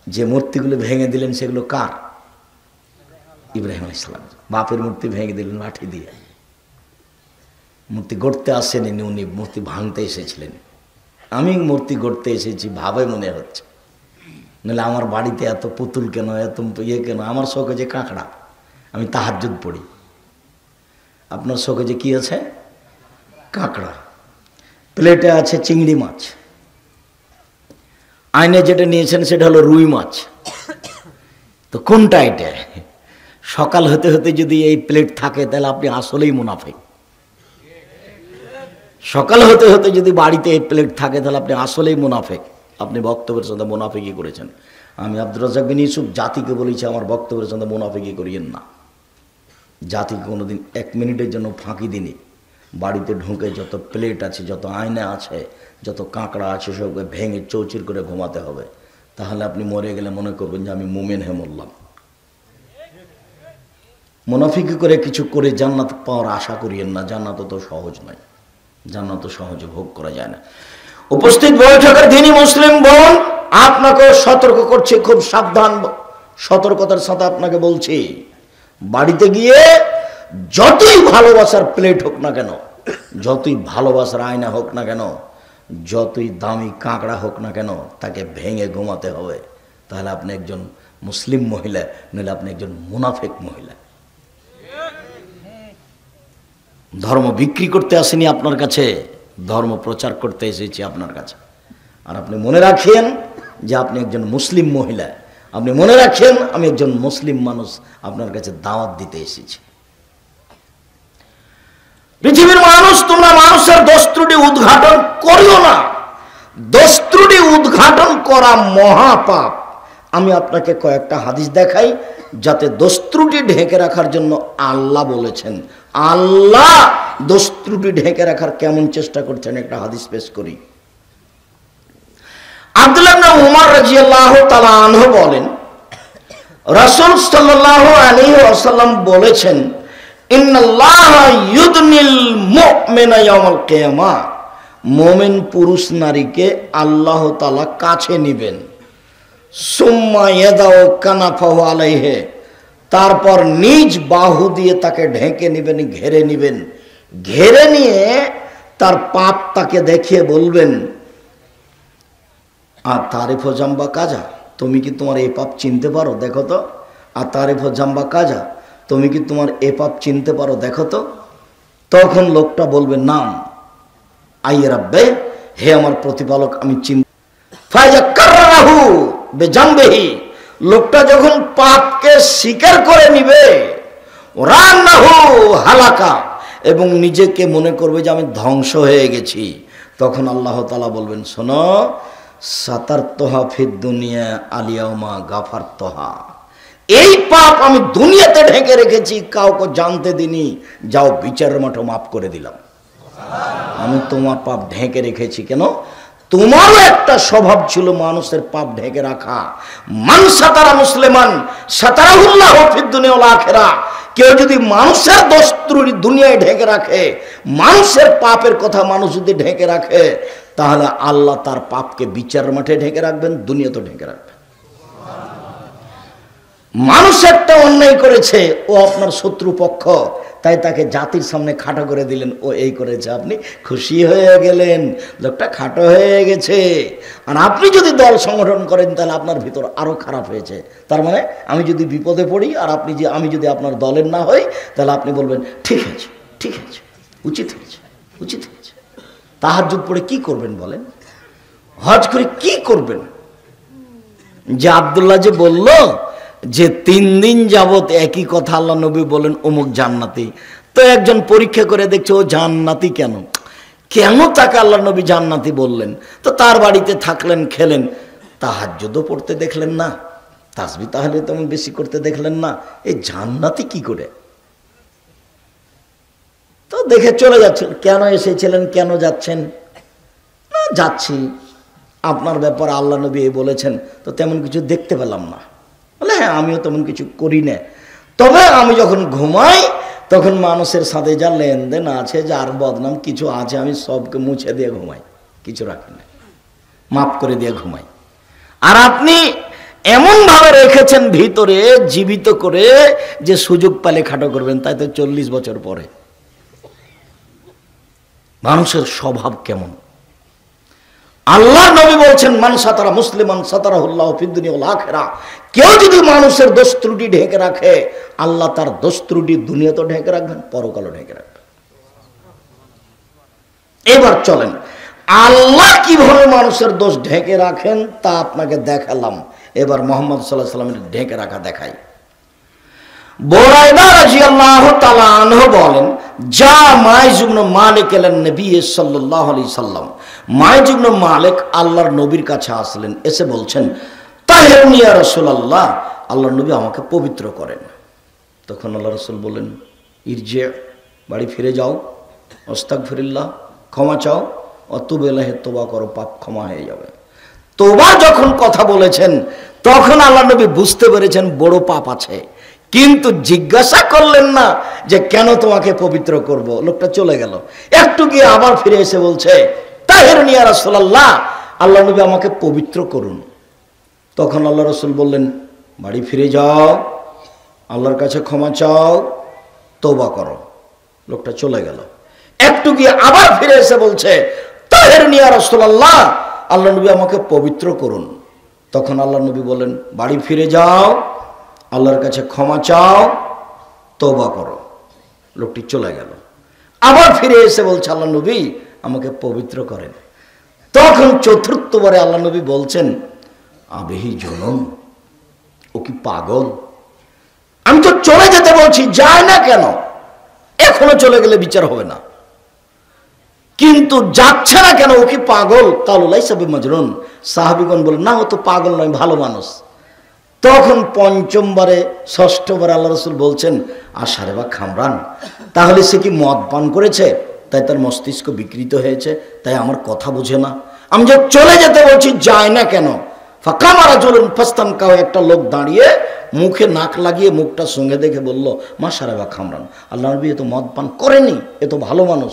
যে মূর্তিগুলো ভেঙে দিলেন সেগুলো কার? ইব্রাহিম আলাইহিস সালাম। বাপের মূর্তি ভেঙে দিলেন লাঠি দিয়ে। মূর্তি গড়তে আসেনি উনি, মূর্তি ভাঙতে এসেছিলেন। আমি মূর্তি গড়তে এসেছি ভাবে মনে হচ্ছে, নাহলে আমার বাড়িতে এত পুতুল কেন, এত ইয়ে কেন? আমার শোকে যে কাঁকড়া, আমি তাহাজ্জুদ পড়ি। আপনার শোকে যে কি আছে? কাঁকড়া। প্লেটে আছে চিংড়ি মাছ, আইনে যেটা নিয়েছেন সেটা হলো রুই মাছ। তো কোনটা এটা? সকাল হতে হতে যদি এই প্লেট থাকে তাহলে আপনি আসলেই মুনাফিক। সকাল হতে হতে যদি বাড়িতে এই প্লেট থাকে তাহলে আপনি আসলেই মুনাফিক। আপনি বক্তব্যের সাথে মুনাফিকি করেছেন। আমি আব্দুর রাজ্জাক বিন ইউসুফ জাতিকে বলেছি, আমার বক্তব্যের সাথে মুনাফিকি করিয়েন না। জাতিকে কোনোদিন 1 মিনিটের জন্য ফাঁকি দিনি। বাড়িতে ঢুকে যত প্লেট আছে, যত আয়না আছে, যত কাঁকড়া আছে, সবকে ভেঙে চৌচির করে ঘুমাতে হবে। তাহলে আপনি মরে গেলে মনে করবেন যে আমি মুমিন হয়ে মরলাম। মুনাফিকি করে কিছু করে জান্নাত পাওয়ার আশা করিয়েন না। জান্নাত তো সহজ নয়, জান্নাত তো সহজে ভোগ করা যায় না। উপস্থিত বৈঠকের দিনই মুসলিম বোন, আপনাকেও সতর্ক করছে, খুব সাবধান, সতর্কতার সাথে আপনাকে বলছি, বাড়িতে গিয়ে যতই ভালোবাসার প্লেট হোক না কেন, যতই ভালোবাসার আয়না হোক না কেন, যতই দামি কাঁকড়া হোক না কেন, তাকে ভেঙে ঘুমাতে হবে। তাহলে আপনি একজন মুসলিম মহিলা, নইলে আপনি একজন মুনাফিক মহিলা। ধর্ম বিক্রি করতে আসেনি আপনার কাছে, ধর্ম প্রচার করতে এসেছি আপনার কাছে। আর আপনি মনে রাখেন যে আপনি একজন মুসলিম মহিলা, আপনি মনে রাখেন আমি একজন মুসলিম মানুষ, আপনার কাছে দাওয়াত দিতে এসেছি। পৃথিবীর মানুষ, তোমরা মানুষের দোষ ত্রুটি উদ্ঘাটন করিও না। দোষ ত্রুটি উদ্ঘাটন করা মহাপাপ। আমি আপনাকে কয়েকটা হাদিস দেখাই যাতে দোষ ত্রুটি ঢেকে রাখার জন্য আল্লাহ বলেছেন। আল্লাহ দোষ ত্রুটি ঢেকে রাখার কেমন চেষ্টা করছেন, একটা হাদিস পেশ করি। আব্দুল্লাহ ইবনে উমর রাদিয়াল্লাহু তাআলা আনহু বলেন, রাসূল সাল্লাল্লাহু আলাইহি ওয়াসাল্লাম বলেছেন, ইন্নাল্লাহা ইউদনিল মুমিনা ইয়াউমাল কিয়ামা, মুমিন পুরুষ নারীকে আল্লাহ তাআলা কাছে নেবেন। সুম্মা ইয়াদাউ কানাফাহু আলাইহি, তারপর নিজ বাহু দিয়ে তাকে ঢেকে নেবেন, ঘেরে নেবেন। ঘেরে নিয়ে তার পাপ তাকে দেখিয়ে বলবেন, আর তারিফ জাম্বা কাজা, তুমি কি তোমার এই পাপ চিনতে পারো দেখো তো। আতারিফ জাম্বা কাজা, তুমি কি তোমার এ পাপ চিনতে পারো দেখো তো। তখন লোকটা বলবে নাম। আই রাব্বে, হে আমার প্রতিপালক আমি ফায়জা কাররাহু বেজামবিহি, লোকটা যখন পাপকে স্বীকার করে নিবে, রান্নাহু হালাকা, এবং নিজেকে মনে করবে যে আমি ধ্বংস হয়ে গেছি, তখন আল্লাহ তাআলা বলবেন শোনো, সাতারতহা ফিদ দুনিয়া আলিয়াউমা গাফারতহা, এই পাপ আমি দুনিয়াতে ঢেকে রেখেছি, কাউকে জানতে দিনি, যাও বিচারের মাঠে মাফ করে দিলাম। আমি তোমার পাপ ঢেকে রেখেছি কেন? তোমারও একটা স্বভাব ছিল মানুষের পাপ ঢেকে রাখা। মান সাতারা মুসলিমান সাতারাহুল্লাহু ফিদ দুনিয়া ওয়াল আখিরা, কেউ যদি মানুষের দোষ ত্রুটি দুনিয়ায় ঢেকে রাখে, মানুষের পাপের কথা মানুষ যদি ঢেকে রাখে, তাহলে আল্লাহ তার পাপকে বিচারের মাঠে ঢেকে রাখবেন, দুনিয়াতে ঢেকে রাখবেন। মানুষ একটা অন্যায় করেছে, ও আপনার শত্রুপক্ষ, তাই তাকে জাতির সামনে খাটো করে দিলেন, ও এই করেছে, আপনি খুশি হয়ে গেলেন, লোকটা খাটো হয়ে গেছে। আর আপনি যদি দল সংগঠন করেন তাহলে আপনার ভিতর আরো খারাপ হয়েছে। তার মানে আমি যদি বিপদে পড়ি আর আমি যদি আপনার দলের না হই, তাহলে আপনি বলবেন ঠিক আছে, ঠিক আছে, উচিত হয়েছে, উচিত হয়েছে। তাহাজ্জুদ পড়ে কি করবেন বলেন? হজ করে কি করবেন? যে আব্দুল্লাহ যে বলল যে 3 দিন যাবত একই কথা আল্লাহ নবী বলেন অমুক জান্নাতি, তো একজন পরীক্ষা করে দেখছে ও জান্নাতি কেন, কেন তাকে আল্লাহ নবী জান্নাতি বললেন? তো তার বাড়িতে থাকলেন, খেলেন, তাহাজ্জুদও পড়তে দেখলেন না, তাসবিহ তাহলে তেমন বেশি করতে দেখলেন না, এই জান্নাতি কি করে? তো দেখে চলে যাচ্ছেন। কেন এসেছিলেন, কেন যাচ্ছেন? না যাচ্ছি, আপনার ব্যাপারে আল্লাহ নবী বলেছেন, তো তেমন কিছু দেখতে পেলাম না। বলে হ্যাঁ আমিও তেমন কিছু করি না, তবে আমি যখন ঘুমাই তখন মানুষের সাথে যা লেনদেন আছে, যার বদনাম কিছু আছে, আমি সবকে মুছে দিয়ে ঘুমাই, কিছু রাখি না, মাফ করে দিয়ে ঘুমাই। আর আপনি এমন ভাবে রেখেছেন ভিতরে জীবিত করে যে সুযোগ পালে খাটো করবেন, তাই তো 40 বছর পরে। মানুষের স্বভাব কেমন? আল্লাহ নবী বলছেন মান সাতারা মুসলিমান সাতারাহুল্লাহু ফিদ দুনিয়া ওয়াল আখিরা, কেউ যদি মানুষের দোষ ত্রুটি ঢেকে রাখে, আল্লাহ তার দোষ ত্রুটি দুনিয়াতেও ঢেকে রাখবেন, পরকালও ঢেকে রাখবেন। এবার চলেন আল্লাহ কিভাবে মানুষের দোষ ঢেকে রাখেন তা আপনাকে দেখালাম। এবার মুহাম্মদ সাল্লাল্লাহু আলাইহি ওয়াসাল্লামের ঢেকে রাখা দেখাই। বুরায়দা রাদিয়াল্লাহু তাআলা আনহু বলেন, যা মাইজ ইবনে মালিক এলেন নবী সাল্লাল্লাহু আলাইহি সাল্লাম, মাইজ ইবনে মালিক আল্লাহর নবীর কাছে আসলেন, এসে বলছেন তাহিরনি ইয়া রাসূলুল্লাহ, আল্লাহর নবী আমাকে পবিত্র করেন। তখন আল্লাহ রাসূল বলেন ইরজি, বাড়ি ফিরে যাও, আস্তাগফিরুল্লাহ, ক্ষমা চাও, অতুব ইলাইহি, তওবা করো, পাপ ক্ষমা হয়ে যাবে। তওবা যখন কথা বলেছেন তখন আল্লাহ নবী বুঝতে পেরেছেন বড় পাপ আছে, কিন্তু জিজ্ঞাসা করলেন না যে কেন তোমাকে পবিত্র করব। লোকটা চলে গেল, একটু গিয়ে আবার ফিরে এসে বলছে তাহিরনি ইয়া রাসূলুল্লাহ, আল্লাহ নবী আমাকে পবিত্র করুন। তখন আল্লাহ রাসূল বললেন বাড়ি ফিরে যাও, আল্লাহর কাছে ক্ষমা চাও, তওবা করো। লোকটা চলে গেল, একটু গিয়ে আবার ফিরে এসে বলছে তাহিরনি ইয়া রাসূলুল্লাহ, আল্লাহ নবী আমাকে পবিত্র করুন। তখন আল্লাহ নবী বললেন বাড়ি ফিরে যাও, আল্লাহর কাছে ক্ষমা চাও, তওবা করো। লোকটি চলে গেল, আবার ফিরে এসে বলছে আল্লাহ নবী আমাকে পবিত্র করেন। তখন চতুর্থবারে আল্লাহ নবী বলছেন আবেহি জনম, ও কি পাগল? আমি তো চলে যেতে বলছি, যায় না কেন? এখনো চলে গেলে বিচার হবে না, কিন্তু যাচ্ছে না কেন? ও কি পাগল? কালুলাই সাবি মাজনুন। সাহাবীগণ বলেন না, ও তো পাগল নয়, ভালো মানুষ। তখন পঞ্চমবারে ষষ্ঠবারে আল্লাহ রাসূল বলছেন আশারে বা খামরান, তাহলে সে কি মদ পান করেছে, তাই তার মস্তিষ্ক বিকৃত হয়েছে, তাই আমার কথা বোঝে না। আমি যে চলে যেতে বলছি যায় না কেন? ফাকামারা জুলুন ফাস্তান কাও, একটা লোক দাঁড়িয়ে মুখে নাক লাগিয়ে মুখটা সঙ্গে দেখে বলল মা সারে বা খামরান, আল্লাহ নবী এ তো মদ পান করেনি, এ তো ভালো মানুষ।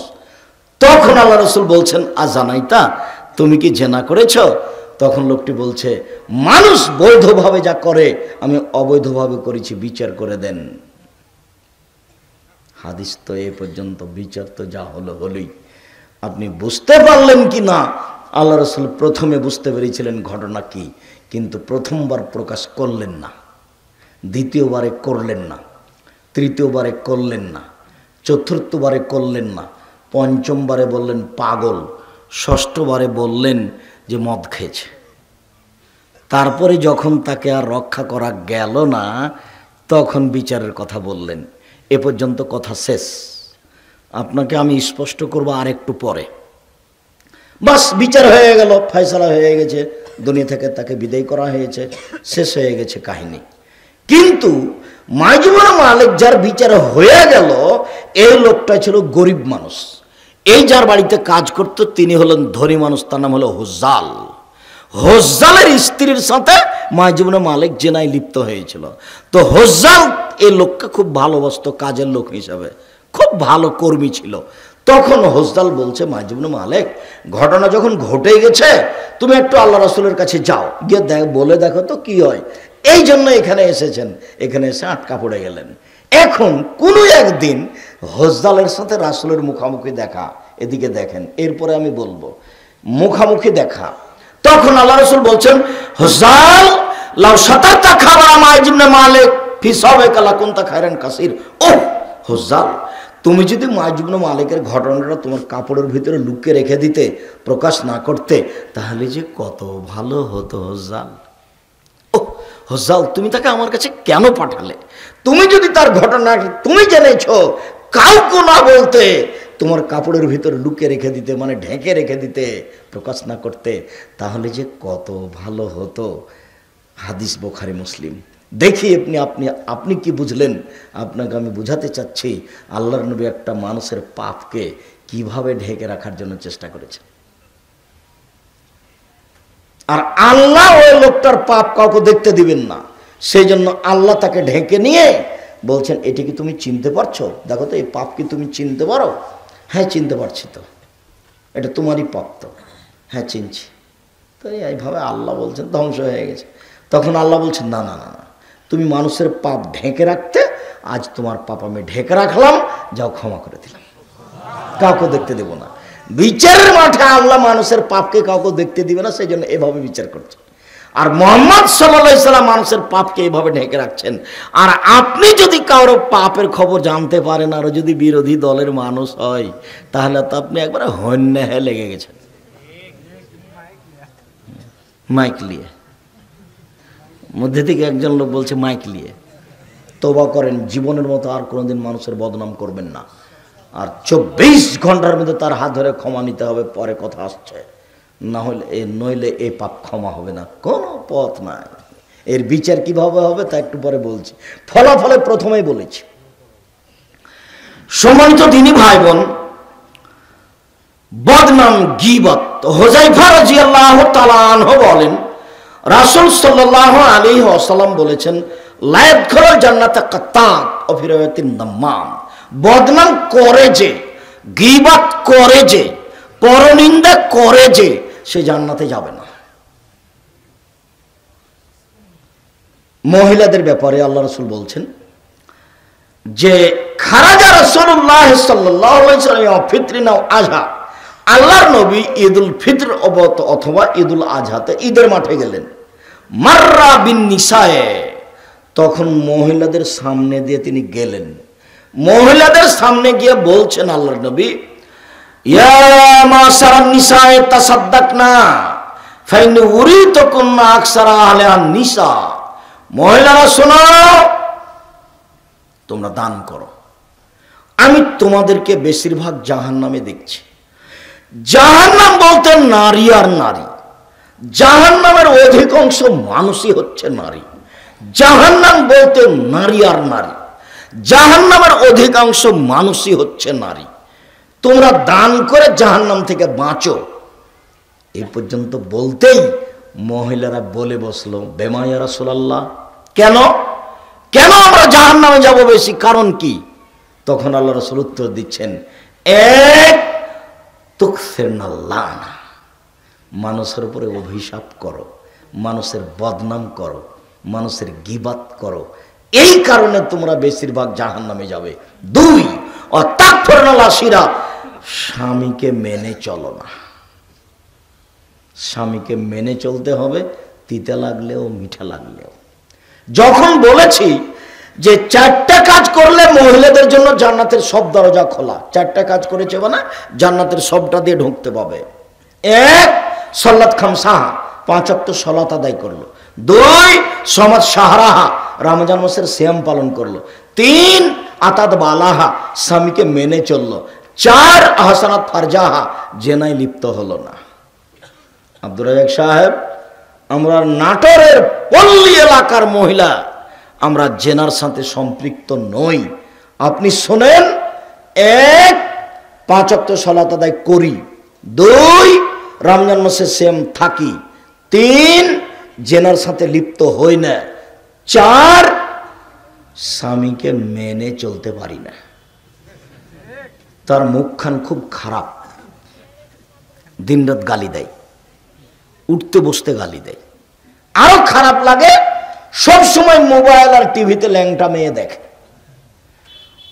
তখন আল্লাহ রাসূল বলছেন আজানাইতা, তুমি কি জেনা করেছ? তখন লোকটি বলছে মানুষ বৈধভাবে যা করে আমি অবৈধভাবে করেছি, বিচার করে দেন। হাদিস তো এ পর্যন্ত, বিচার তো যা হলো হলোই। আপনি বুঝতে পারলেন কি না আল্লাহ রসুল প্রথমে বুঝতে পেরেছিলেন ঘটনা কি, কিন্তু প্রথমবার প্রকাশ করলেন না, দ্বিতীয়বারে করলেন না, তৃতীয়বারে করলেন না, চতুর্থবারে করলেন না, পঞ্চমবারে বললেন পাগল, ষষ্ঠবারে বললেন যে মদ খেয়েছে। তারপরে যখন তাকে আর রক্ষা করা গেল না, তখন বিচারের কথা বললেন। এ পর্যন্ত কথা শেষ। আপনাকে আমি স্পষ্ট করবো আর একটু পরে। বাস বিচার হয়ে গেল, ফয়সালা হয়ে গেছে, দুনিয়া থেকে তাকে বিদায় করা হয়েছে, শেষ হয়ে গেছে কাহিনী। কিন্তু মাইজুবুল মালিক যার বিচার হয়ে গেল, এই লোকটা ছিল গরিব মানুষ। এই যার বাড়িতে কাজ করত তিনি হলেন ধনী মানুষ, তার নাম হলো হুজ্জাল। হুজ্জালের স্ত্রীর সাথে মাইজুবুল মালিক জেনায় লিপ্ত হয়েছিল। তো হুজ্জাল এই লোককে খুব ভালোবাসত, কাজের লোক হিসাবে, খুব ভালো কর্মী ছিল। তখন হুজ্জাল বলছে মাইজুবুল মালিক, ঘটনা যখন ঘটে গেছে তুমি একটু আল্লাহ রাসূলের কাছে যাও, গিয়ে বলে দেখো তো কি হয়। এই জন্য এখানে এসেছেন, এখানে এসে আটকা পড়ে গেলেন। এখন কোনো একদিন হুজ্জালের সাথে রাসূলের মুখামুখি দেখা, এদিকে দেখেন, এরপরে আমি বলবো মুখামুখি দেখা। তখন আল্লাহ রাসূল বলছেন, হুজ্জাল লাউ শাতারতা খাবার মাইজুবুল মালিক ফি সাওয়াকা লাকুনতা খায়রান কাসীর। ও হুজ্জাল, তুমি যদি মাইজুবুল মালিকের ঘটনাটা তোমার কাপড়ের ভিতরে লুকিয়ে রেখে দিতে, প্রকাশ না করতে, তাহলে যে কত ভালো হতো হুজ্জাল। ও হুজ্জাল, তুমি তাকে আমার কাছে কেন পাঠালে? তুমি যদি তার ঘটনা তুমি জেনেছো, কাউকে না বলতে, তোমার কাপড়ের ভিতরে লুকিয়ে রেখে দিতে, মানে ঢেকে রেখে দিতে, প্রকাশ না করতে, তাহলে যে কত ভালো হতো। হাদিস বুখারী মুসলিম। দেখি আপনি কি বুঝলেন। আপনাকে আমি বুঝাতে চাচ্ছি আল্লাহর নবী একটা মানুষের পাপকে কিভাবে ঢেকে রাখার জন্য চেষ্টা করেছেন। আর আল্লাহ ওই লোকটার পাপ কাউকে দেখতে দিবেন না, সেই জন্য আল্লাহ তাকে ঢেকে নিয়ে বলছেন, এটি কি তুমি চিনতে পারছো? দেখো তো এই পাপ কি তুমি চিনতে পারো? হ্যাঁ চিনতে পারছি তো, এটা তোমারই পাপ তো। হ্যাঁ চিনছি। তো এইভাবে আল্লাহ বলছেন ধ্বংস হয়ে গেছে। তখন আল্লাহ বলছেন, না না না না, তুমি মানুষের পাপ ঢেকে রাখতে, আজ তোমার পাপ আমি ঢেকে রাখলাম, যাও ক্ষমা করে দিলাম, কাউকে দেখতে দেব না। বিচারের মাঠে আল্লাহ মানুষের পাপকে কাউকে দেখতে দিবে না, সেই জন্য এভাবে বিচার করছে। আর মুহাম্মদ সাল্লাল্লাহু আলাইহি সাল্লাম মানুষের পাপকে এইভাবে ঢেকে রাখছেন। আর আপনি যদি কারো পাপের খবর জানতে পারেন, আর যদি বিরোধী দলের মানুষ হয়, তাহলে তো আপনি একবারে হন্যে হয়ে লেগে গেছেন। মাইক নিয়ে মধ্যে থেকে একজন লোক বলছে মাইক নিয়ে, তওবা করেন, জীবনের মতো আর কোনোদিন মানুষের বদনাম করবেন না। আর 24 ঘন্টার মধ্যে তার হাত ধরে ক্ষমা নিতে হবে, পরে কথা আসছে, না হলে নইলে এই পাপ ক্ষমা হবে না, কোনো পথ নাই। এর বিচার কিভাবে হবে তা একটু পরে বলছি, ফলাফলে প্রথমেই বলেছি। সম্মানিত দ্বীনি ভাই বোন, বদনাম গীবত। হুযায়ফা রাদিয়াল্লাহু তাআলা আনহু বলেন, রাসূল সাল্লাল্লাহু আলাইহি ওয়াসাল্লাম বলেছেন, লা ইয়াদখুলুল জান্নাতা কাত্তাত ওয়া ফি রাওয়ায়াতিন নাম্মাম। বদনাম করে যে, গীবত করে যে, পরনিন্দা করে যে, সে জান্নাতে যাবে না। মহিলাদের ব্যাপারে আল্লাহ রাসূল বলছেন যে, খারাজা রাসূলুল্লাহ সাল্লাল্লাহু আলাইহি ওয়াসাল্লাম ফিতরিনা আযহা। আল্লাহর নবী ঈদুল ফিতর অথবা ঈদুল আজহাতে ঈদের মাঠে গেলেন। মাররা বিন নিসায়ে, তখন মহিলাদের সামনে দিয়ে তিনি গেলেন। মহিলাদের সামনে গিয়ে বলছেন আল্লাহর নবী, ইয়া মাশারান নিসায়ে তাসাদদাকনা ফাইন উরিতুকুন্না আকসারা আহলিন নিসা। মহিলারা শোনো, তোমরা দান করো, আমি তোমাদেরকে বেশিরভাগ জাহান্নামে দেখছি। জাহান্নাম বলতে নারী আর নারী, জাহান্নামের অধিকাংশ মানুষই হচ্ছে নারী। জাহান্নাম বলতে নারী আর নারী, জাহান্নামের অধিকাংশ মানুষই হচ্ছে নারী। তোমরা দান করে জাহান্নাম থেকে বাঁচো। এই পর্যন্ত বলতেই মহিলারা বলে বসলো, বেমা ইয়া রাসূলুল্লাহ, কেন কেন আমরা জাহান্নামে যাব বেশি, কারণ কি? তখন আল্লাহ রাসূল উত্তর দিচ্ছেন, এক তুকসিরনা লানা, মানুষের উপরে অভিশাপ করো, মানুষের বদনাম করো, মানুষের গীবাত করো, এই কারণে তোমরা বেশিরভাগ জাহান্নামে যাবে। দুই, অতাকফুরনাল আশিরা, স্বামীকে মেনে চলো না। স্বামীকে মেনে চলতে হবে, তিতা লাগলেও মিঠা লাগলেও। যখন বলেছি যে 4টা কাজ করলে মহিলাদের জন্য জান্নাতের সব দরজা খোলা, 4টা কাজ করেছে মানে জান্নাতের সবটা দিয়ে ঢুকতে পাবে। 1 সলাত খামসাহা, 5 ওয়াক্ত সালাত আদায় করলো। 2 সমাজ সাহারাহা, রমজান মাসের সিয়াম পালন করলো। 3 আতাদ বালাহা, স্বামীকে মেনে চললো। 4 আহসানাত ফারজাহা, জেনায় লিপ্ত হলো না। আব্দুর রাজ্জাক সাহেব, আমরা নাটোরের পল্লী এলাকার মহিলা, আমরা জেনার সাথে সম্পৃক্ত নই। আপনি শোনেন, 1 5 ওয়াক্ত সালাত আদায় করি। 2 রমজান মাসে সেম থাকি। 3 জেনার সাথে লিপ্ত হই না। 4 স্বামীকে মেনে চলতে পারি না। তার মুখখান খুব খারাপ, দিনরাত গালি দেয়, উঠতে বসতে গালি দেয়। আরো খারাপ লাগে, সব সময় মোবাইল আর টিভিতে ল্যাংটা মেয়ে দেখে।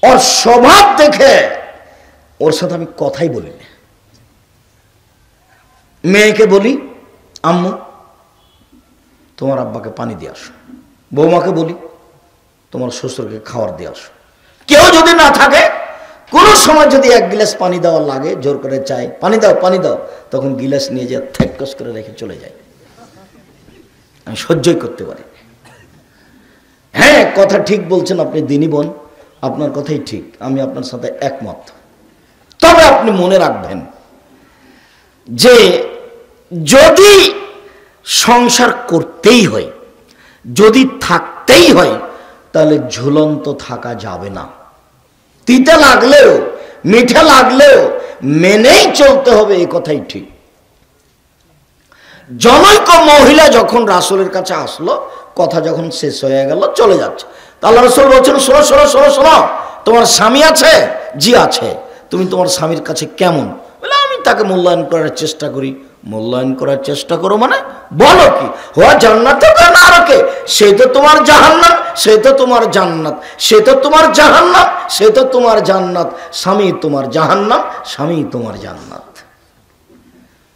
ওর স্বভাব দেখে ওর সাথে আমি কথাই বলি না। মেয়েকে বলি, আম্মু তোমার আব্বাকে পানি দিয়ে আসো। বৌমাকে বলি, তোমার শ্বশুরকে খাবার দিয়ে আসো। কেউ যদি না থাকে, কোন সময় যদি 1 গ্লাস পানি দেওয়া লাগে, জোর করে চাই পানি দাও পানি দাও, তখন গিলাস নিয়ে যে থেকস করে রেখে চলে যায়। আমি সহ্যই করতে পারি। হ্যাঁ, কথা ঠিক বলছেন আপনি দিনী বোন, আপনার কথাই ঠিক, আমি আপনার সাথে একমত। তবে আপনি মনে রাখবেন যে যদি সংসার করতেই হয়, যদি থাকতেই হয়, তাহলে ঝুলন্ত থাকা যাবে না। তিতা লাগলেও মিঠা লাগলেও মেনেই চলতে হবে, এই কথাই ঠিক। জনৈক মহিলা যখন রাসূলের কাছে আসলো, কথা যখন শেষ হয়ে গেল, চলে যাচ্ছে, তা আল্লাহ রাসূল বলছেন, শোনো শোনো শোনো শোনো, তোমার স্বামী আছে? জি আছে। তুমি তোমার স্বামীর কাছে কেমন? বলে, আমি তাকে মূল্যায়ন করার চেষ্টা করি। মূল্যায়ন করার চেষ্টা করো মানে বলো কি? হওয়া জান্নাতে কেন আরকে, সে তো তোমার জাহান্নাম, সে তো তোমার জান্নাত, সে তো তোমার জাহান্নাম, সে তো তোমার জান্নাত। স্বামী তোমার জাহান্নাম, স্বামী তোমার জান্নাত।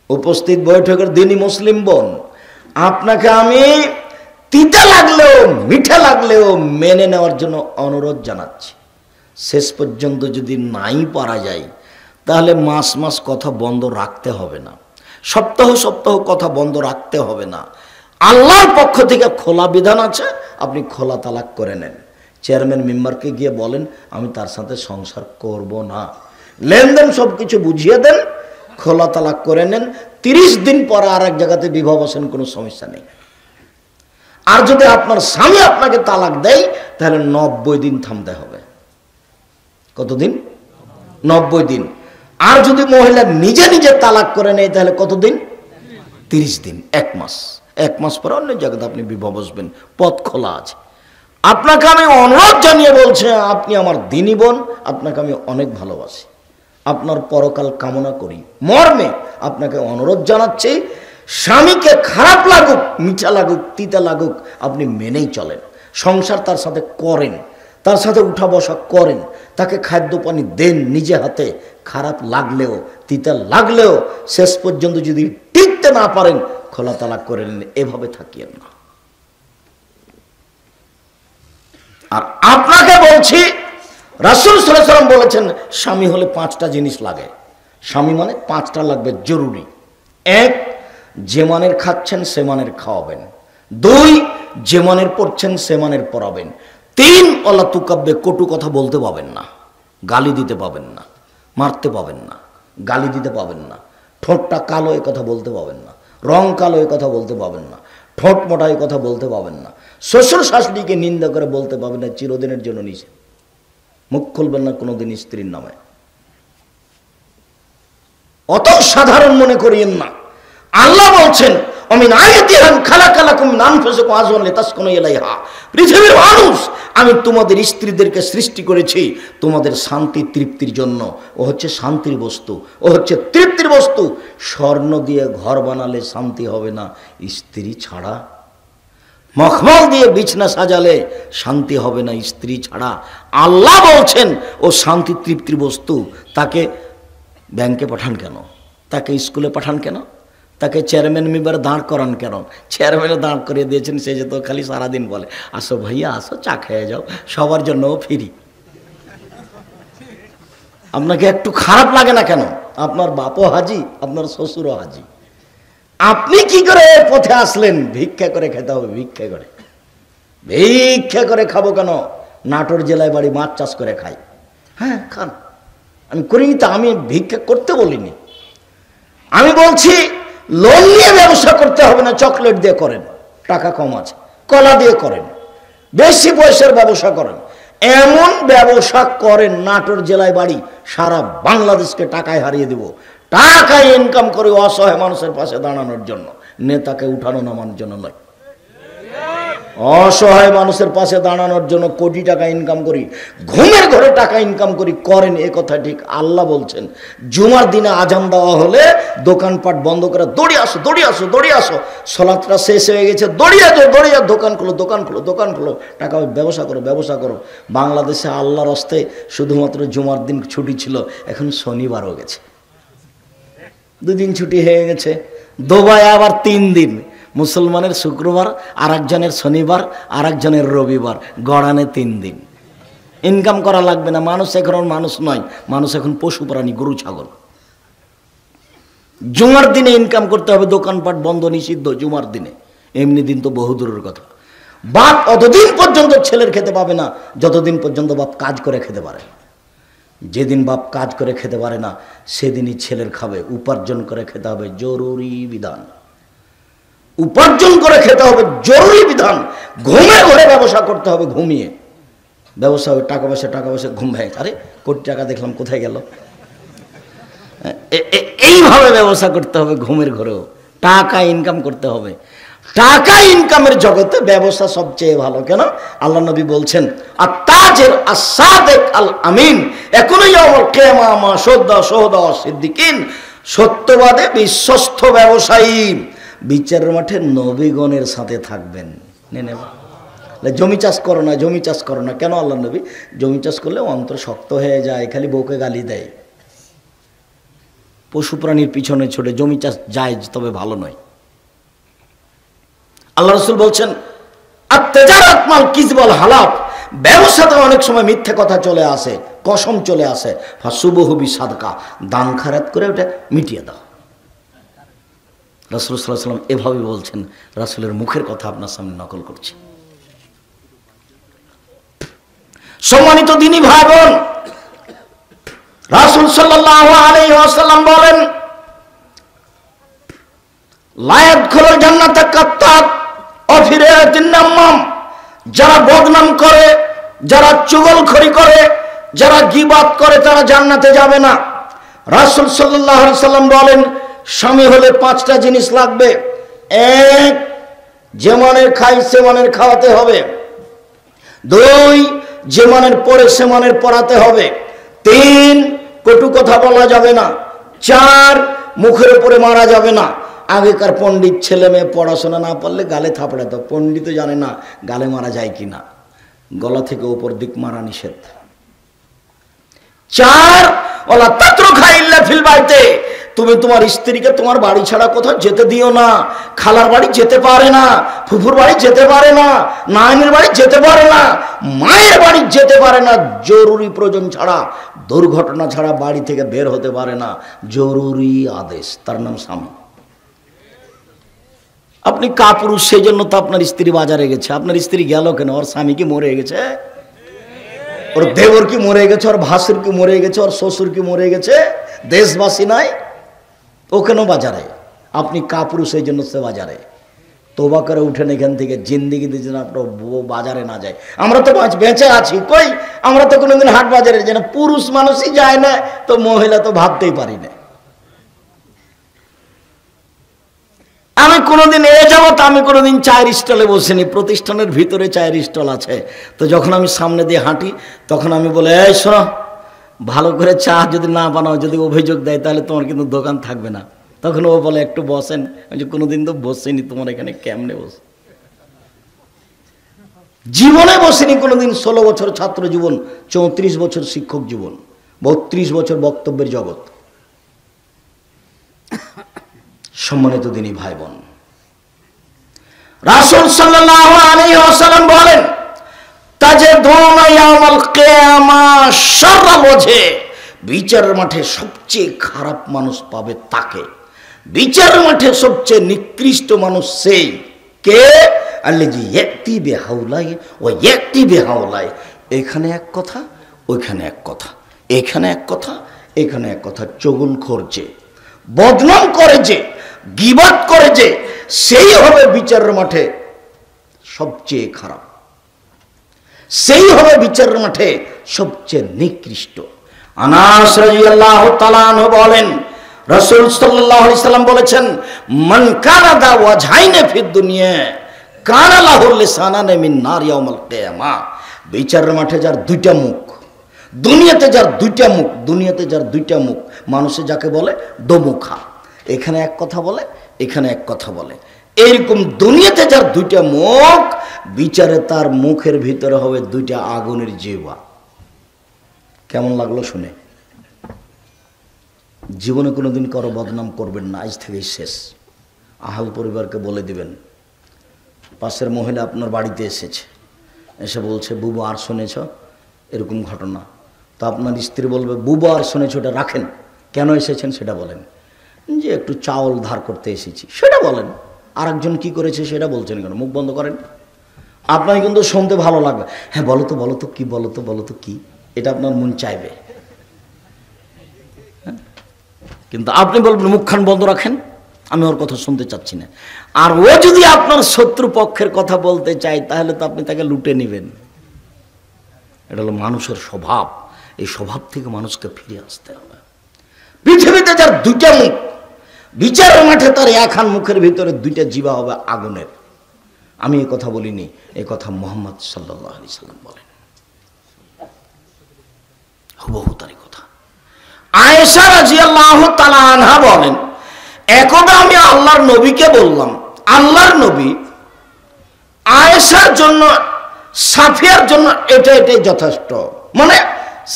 উপস্থিত বৈঠকের দিনই মুসলিম বোন, আপনাকে আমি তিতা লাগলেও মিঠা লাগলেও মেনে নেওয়ার জন্য অনুরোধ জানাচ্ছি। শেষ পর্যন্ত যদি নাই পারা যায়, তাহলে মাস মাস কথা বন্ধ রাখতে হবে না, সপ্তাহ সপ্তাহ কথা বন্ধ রাখতে হবে না। আল্লাহর পক্ষ থেকে খোলা বিধান আছে, আপনি খোলা তালাক করে নেন। চেয়ারম্যান মেম্বারকে গিয়ে বলেন, আমি তার সাথে সংসার করব না, লেনদেন সব কিছু বুঝিয়ে দেন, খোলা তালাক করে নেন। 30 দিন পরে আর এক জায়গাতে বিবাহ বসেন, কোনো সমস্যা নেই। আর যদি আপনার স্বামী আপনাকে তালাক দেয়, তাহলে 90 দিন থামতে হবে। কতদিন? 90 দিন। আর যদি মহিলা নিজে নিজে তালাক করে নেয়, তাহলে কতদিন? 30 দিন, 1 মাস। 1 মাস পরে অন্য জায়গাতে আপনি বিবাহ বসবেন, পথ খোলা আছে। আপনাকে আমি অনুরোধ জানিয়ে বলছি, আপনি আমার দিনী বোন, আপনাকে আমি অনেক ভালোবাসি, আপনার পরকাল কামনা করি মর্মে আপনাকে অনুরোধ জানাচ্ছি, স্বামীকে খারাপ লাগুক, মিঠা লাগুক, তিতা লাগুক, আপনি মেনেই চলেন। সংসার তার সাথে করেন, তার সাথে উঠা বসা করেন, তাকে খাদ্য পানি দেন নিজে হাতে। খারাপ লাগলেও তিতা লাগলেও শেষ পর্যন্ত যদি টিকতে না পারেন, খোলা তালাক করে নেন, এভাবে থাকিয়েন না। আর আপনাকে বলছি, রাসূল সাল্লাল্লাহু আলাইহি ওয়াসাল্লাম বলেছেন, স্বামী হলে 5টা জিনিস লাগে। স্বামী মানে 5টা লাগবে জরুরি। 1, যে মানের খাচ্ছেন সে মানের খাওয়াবেন। 2, যে মানের পড়ছেন সে মানের পড়াবেন। 3, ওয়ালা তুকাব্বে, কটু কথা বলতে পাবেন না, গালি দিতে পাবেন না, মারতে পাবেন না, গালি দিতে পাবেন না, ঠোঁটটা কালো এ কথা বলতে পাবেন না, রং কালো এ কথা বলতে পাবেন না, ঠোঁট মোটা এ কথা বলতে পাবেন না, শ্বশুর শাশুড়িকে নিন্দা করে বলতে পাবেন না, চিরদিনের জন্য নিষেধ। মুখ খুলবেন না কোনোদিন স্ত্রীর নামে। অত সাধারণ মনে করিয়েন না। আল্লাহ বলছেন, আমিন আয়াতিহান খালাকালাকুম মিন আনফুসিকুম আজওয়াজান লিতাসকুনু ইলাইহা, পৃথিবীর মানুষ, আমি তোমাদের স্ত্রীদেরকে সৃষ্টি করেছি তোমাদের শান্তি তৃপ্তির জন্য। ও হচ্ছে শান্তির বস্তু, ও হচ্ছে তৃপ্তির বস্তু। স্বর্ণ দিয়ে ঘর বানালে শান্তি হবে না স্ত্রী ছাড়া, মখমল দিয়ে বিছনা সাজালে শান্তি হবে না স্ত্রী ছাড়া। আল্লাহ বলছেন ও শান্তি তৃপ্তির বস্তু। তাকে ব্যাংকে পাঠান কেন? তাকে স্কুলে পাঠান কেন? তাকে চেয়ারম্যান মেম্বার দাঁড় করান কেন? চেয়ারম্যানে দাঁড় করিয়ে দিয়েছেন, সে যে তো খালি সারাদিন বলে আসো ভাইয়া আসো চা খেয়ে যাও, সবার জন্য ফ্রি। আপনাকে একটু খারাপ লাগে না কেন? আপনার বাপও হাজি, আপনার শ্বশুরও হাজি। আপনি কি করে পথে আসলেন? ভিক্ষা করে খেতে হবে, ভিক্ষা করে। ভিক্ষা করে খাবো কেন? নাটোর জেলায় বাড়ি, মাছ চাষ করে খাই। হ্যাঁ খান, আমি করিনি তো, আমি ভিক্ষা করতে বলিনি। আমি বলছি লোন নিয়ে ব্যবসা করতে হবে না, চকলেট দিয়ে করেন, টাকা কম আছে, কলা দিয়ে করেন, বেশি পয়সার ব্যবসা করেন, এমন ব্যবসা করেন নাটোর জেলায় বাড়ি, সারা বাংলাদেশকে টাকায় হারিয়ে দেব। টাকায় ইনকাম করে অসহায় মানুষের পাশে দাঁড়ানোর জন্য, নেতাকে উঠানো নামানোর জন্য নয়। অসহায় মানুষের পাশে দাঁড়ানোর জন্য কোটি টাকা ইনকাম করি, ঘুমের ঘরে টাকা ইনকাম করি, করেন এ কথা ঠিক। আল্লাহ বলছেন জুমার দিনে আজান দেওয়া হলে দোকানপাট বন্ধ করে দৌড়িয়ে আসো, দৌড়িয়ে আসো, দৌড়িয়ে আসো, সলাতটা শেষ হয়ে গেছে, দৌড়িয়ে যাও, দৌড়িয়ে দোকান খোলো, দোকান খোলো, দোকান খোলো, টাকা ব্যবসা করো, ব্যবসা করো। বাংলাদেশে আল্লাহর হস্তে শুধুমাত্র জুমার দিন ছুটি ছিল, এখন শনিবারও গেছে, 2 দিন ছুটি হয়ে গেছে। দুবাই আবার 3 দিন, মুসলমানের শুক্রবার, আর একজনের শনিবার, আর একজনের রবিবার, গড়ানে 3 দিন। ইনকাম করা লাগবে না, মানুষ এখন মানুষ নয়, মানুষ এখন পশু প্রাণী, গরু ছাগল। জুমার দিনে ইনকাম করতে হবে, দোকানপাট বন্ধ নিষিদ্ধ জুমার দিনে, এমনি দিন তো বহু দূরের কথা। বাপ অতদিন পর্যন্ত ছেলের খেতে পাবে না যতদিন পর্যন্ত বাপ কাজ করে খেতে পারে। যেদিন বাপ কাজ করে খেতে পারে না সেদিনই ছেলের খাবে। উপার্জন করে খেতে হবে, জরুরি বিধান। উপার্জন করে খেতে হবে, জরুরি বিধান। ঘুমে ঘরে ব্যবসা করতে হবে, ঘুমিয়ে ব্যবসা হবে, টাকা পয়সা, টাকা পয়সা ঘুম ভেঙে, আরে কোটি টাকা দেখলাম কোথায় গেল, এইভাবে ব্যবসা করতে হবে। ঘুমের ঘরেও টাকা ইনকাম করতে হবে। টাকা ইনকামের জগতে ব্যবসা সবচেয়ে ভালো। কেন? আল্লাহ নবী বলছেন আত-তাজির আস-সাদিক আল আমিন ইয়াকুনু ইয়াউমাল কিয়ামা মা শুহাদা সিদ্দিকিন। সত্যবাদী বিশ্বস্ত ব্যবসায়ী বিচারের মাঠে নবীগণের সাথে থাকবেন। জমি চাষ করো না, জমি চাষ করো না। কেন? আল্লাহ নবী জমি চাষ করলে অন্তর শক্ত হয়ে যায়, খালি বউকে গালি দেয়। পশু প্রাণীর পিছনে ছোটে জমি চাষ জায়েজ, তবে ভালো নয়। আল্লাহ রাসূল বলছেন আত-তিজারাত মাল কিযব ওয়াল হালাফ, ব্যবসাতে অনেক সময় মিথ্যে কথা চলে আসে, কসম চলে আসে। ফাসুবহু বিসাদকা, দান খায়রাত করে ওটা মিটিয়ে দাও। রাসূল সাল্লাল্লাহু আলাইহি ওয়াসাল্লাম এভাবে বলছেন। রাসূলের মুখের কথা আপনার সামনে নকল করছি। সম্মানিত দ্বীনি ভাই বোন, রাসূল সাল্লাল্লাহু আলাইহি ওয়াসাল্লাম বলেন লা ইয়াদখুলুল জান্নাতা কাত্তাত ওয়া ফিরাতিন নামাম, যারা বদনাম করে, যারা চুগলখড়ি করে, যারা গীবাত করে, তারা জান্নাতে যাবে না। রাসূল সাল্লাল্লাহু আলাইহি ওয়াসাল্লাম বলেন স্বামী হলে 5টা জিনিস লাগবে। 1, যে মানের খাই সে মানের খাওয়াতে হবে। 2, যে মানের পড়ে সে মানের পড়াতে হবে। 3, কটু কথা বলা যাবে না। 4, মুখের উপরে মারা যাবে না। আগেকার পণ্ডিত ছেলে মেয়ে পড়াশোনা না পারলে গালে থাপড়াত, পণ্ডিত জানে না গালে মারা যায় কিনা, গলা থেকে উপর দিক মারা নিষেধ। 4, ওয়ালা তাতরুকা ইল্লা ফিল বাইতে, তুমি তোমার স্ত্রীকে তোমার বাড়ি ছাড়া কোথাও যেতে দিও না। খালার বাড়ি যেতে পারে না, ফুফুর বাড়ি যেতে পারে না, নানির বাড়ি যেতে পারে না, মায়ের বাড়ি যেতে পারে না। জরুরি প্রয়োজন ছাড়া, দুর্ঘটনা ছাড়া বাড়ি থেকে বের হতে পারে না। জরুরি আদেশ, তার নাম স্বামী। আপনি কাপুরুষ, সেই জন্য তো আপনার স্ত্রী বাজারে গেছে। আপনার স্ত্রী গেল কেন? ওর স্বামী কি মরে গেছে? ওর দেবর কি মরে গেছে? ওর ভাসুর কি মরে গেছে? ওর শ্বশুর কি মরে গেছে? দেশবাসী নাই? ও কেন বাজারে? আপনি কাপুরুষ, সেই জন্য সে বাজারে। তোবা করে উঠেন এখান থেকে, জিন্দিগি দিয়ে যেন আপনার বউ বাজারে না যায়। আমরা তো বেঁচে আছি, কই আমরা তো কোনোদিন হাট বাজারে যাই না। পুরুষ মানুষই যায় না, তো মহিলা তো ভাবতেই পারি না। আমি কোনোদিন আমি কোনোদিন চায়ের স্টলে বসিনি। প্রতিষ্ঠানের ভিতরে চায়ের স্টল আছে, তো যখন আমি সামনে দিয়ে হাঁটি তখন আমি বলে, এই শোনো, ভালো করে চা যদি না বানাও, যদি অভিযোগ দেয় তাহলে তোমার কিন্তু দোকান থাকবে না। তখন ও বলে একটু বসেন। আমি কোনোদিন তো বসিনি, তোমার এখানে কেমনে বস? জীবনে বসিনি কোনোদিন। 16 বছর ছাত্র জীবন, 34 বছর শিক্ষক জীবন, 32 বছর বক্তব্যের জগৎ, সম্মানিত দিনী ভাই বোন, রাসূল সাল্লাল্লাহু আলাইহি ওয়াসাল্লাম বলেন, তাজেদুনা ইয়াউমাল কিয়ামা শাররাল ওয়াজহি, বিচারের মাঠে সবচেয়ে খারাপ মানুষ পাবে তাকে। বিচারের মাঠে সবচেয়ে নিকৃষ্ট মানুষ সেই কে? আল্লাযী ইয়াতি বিহাউলাই ওয়া ইয়াতি বিহাউলাই। এখানে এক কথা, ওইখানে এক কথা, এখানে এক কথা, এখানে এক কথা। চগুলখোর যে, বদনাম করে যে, গীবত করে যে, সেই হবে বিচারের মাঠে সবচেয়ে খারাপ, সেই হবে বিচারের মাঠে সবচেয়ে নিকৃষ্ট। আনাস রাদিয়াল্লাহু তাআলা আনহু বলেন, রাসূল সাল্লাল্লাহু আলাইহি সাল্লাম বলেছেন, মান কানা দা ওয়াজহাইনে ফিদ দুনিয়া কানা লাহু লিসানান মিন নার ইয়াউমাল কিয়ামা। বিচারের মাঠে যার দুইটা মুখ, দুনিয়াতে যার দুইটা মুখ, দুনিয়াতে যার দুইটা মুখ, মানুষে যাকে বলে দোমুখা, এখানে এক কথা বলে, এখানে এক কথা বলে, এইরকম দুনিয়াতে যার দুইটা মুখ, বিচারে তার মুখের ভিতরে হবে দুইটা আগুনের জিহ্বা। কেমন লাগলো শুনে? জীবনে কোনোদিন কারো বদনাম করবেন না, আজ থেকেই শেষ। আহাল পরিবারকে বলে দিবেন, পাশের মহিলা আপনার বাড়িতে এসেছে, এসে বলছে বুবু আর শুনেছ এরকম ঘটনা, তো আপনার স্ত্রী বলবে বুবু আর শুনেছ ওটা রাখেন, কেন এসেছেন সেটা বলেন। যে একটু চাউল ধার করতে এসেছি সেটা বলেন, আরেকজন কি করেছে সেটা বলছেন কেন? মুখ বন্ধ করেন। আপনার কিন্তু শুনতে ভালো লাগবে, হ্যাঁ বলো তো, বলো তো কি, বলো তো, বলো তো কি, এটা আপনার মন চাইবে। কিন্তু আপনি বলবেন মুখখান বন্ধ রাখেন, আমি ওর কথা শুনতে চাচ্ছি না। আর ও যদি আপনার শত্রু পক্ষের কথা বলতে চায়, তাহলে তো আপনি তাকে লুটে নেবেন। এটা হলো মানুষের স্বভাব। এই স্বভাব থেকে মানুষকে ফিরে আসতে হবে। পৃথিবীতে যার দুইটা মুখ, বিচারের মাঠে তার একখান মুখের ভিতরে দুইটা জিহ্বা হবে আগুনের। আমি এই কথা বলিনি, এই কথা মুহাম্মদ সাল্লাল্লাহু আলাইহি সাল্লাম বলেন, হুবহু তারই কথা। আয়েশা রাদিয়াল্লাহু তাআলা আনহা বলেন, একদা আমি আল্লাহর নবীকে বললাম, আল্লাহর নবী আয়েশার জন্য, সাফিয়ার জন্য এটাই যথেষ্ট। মানে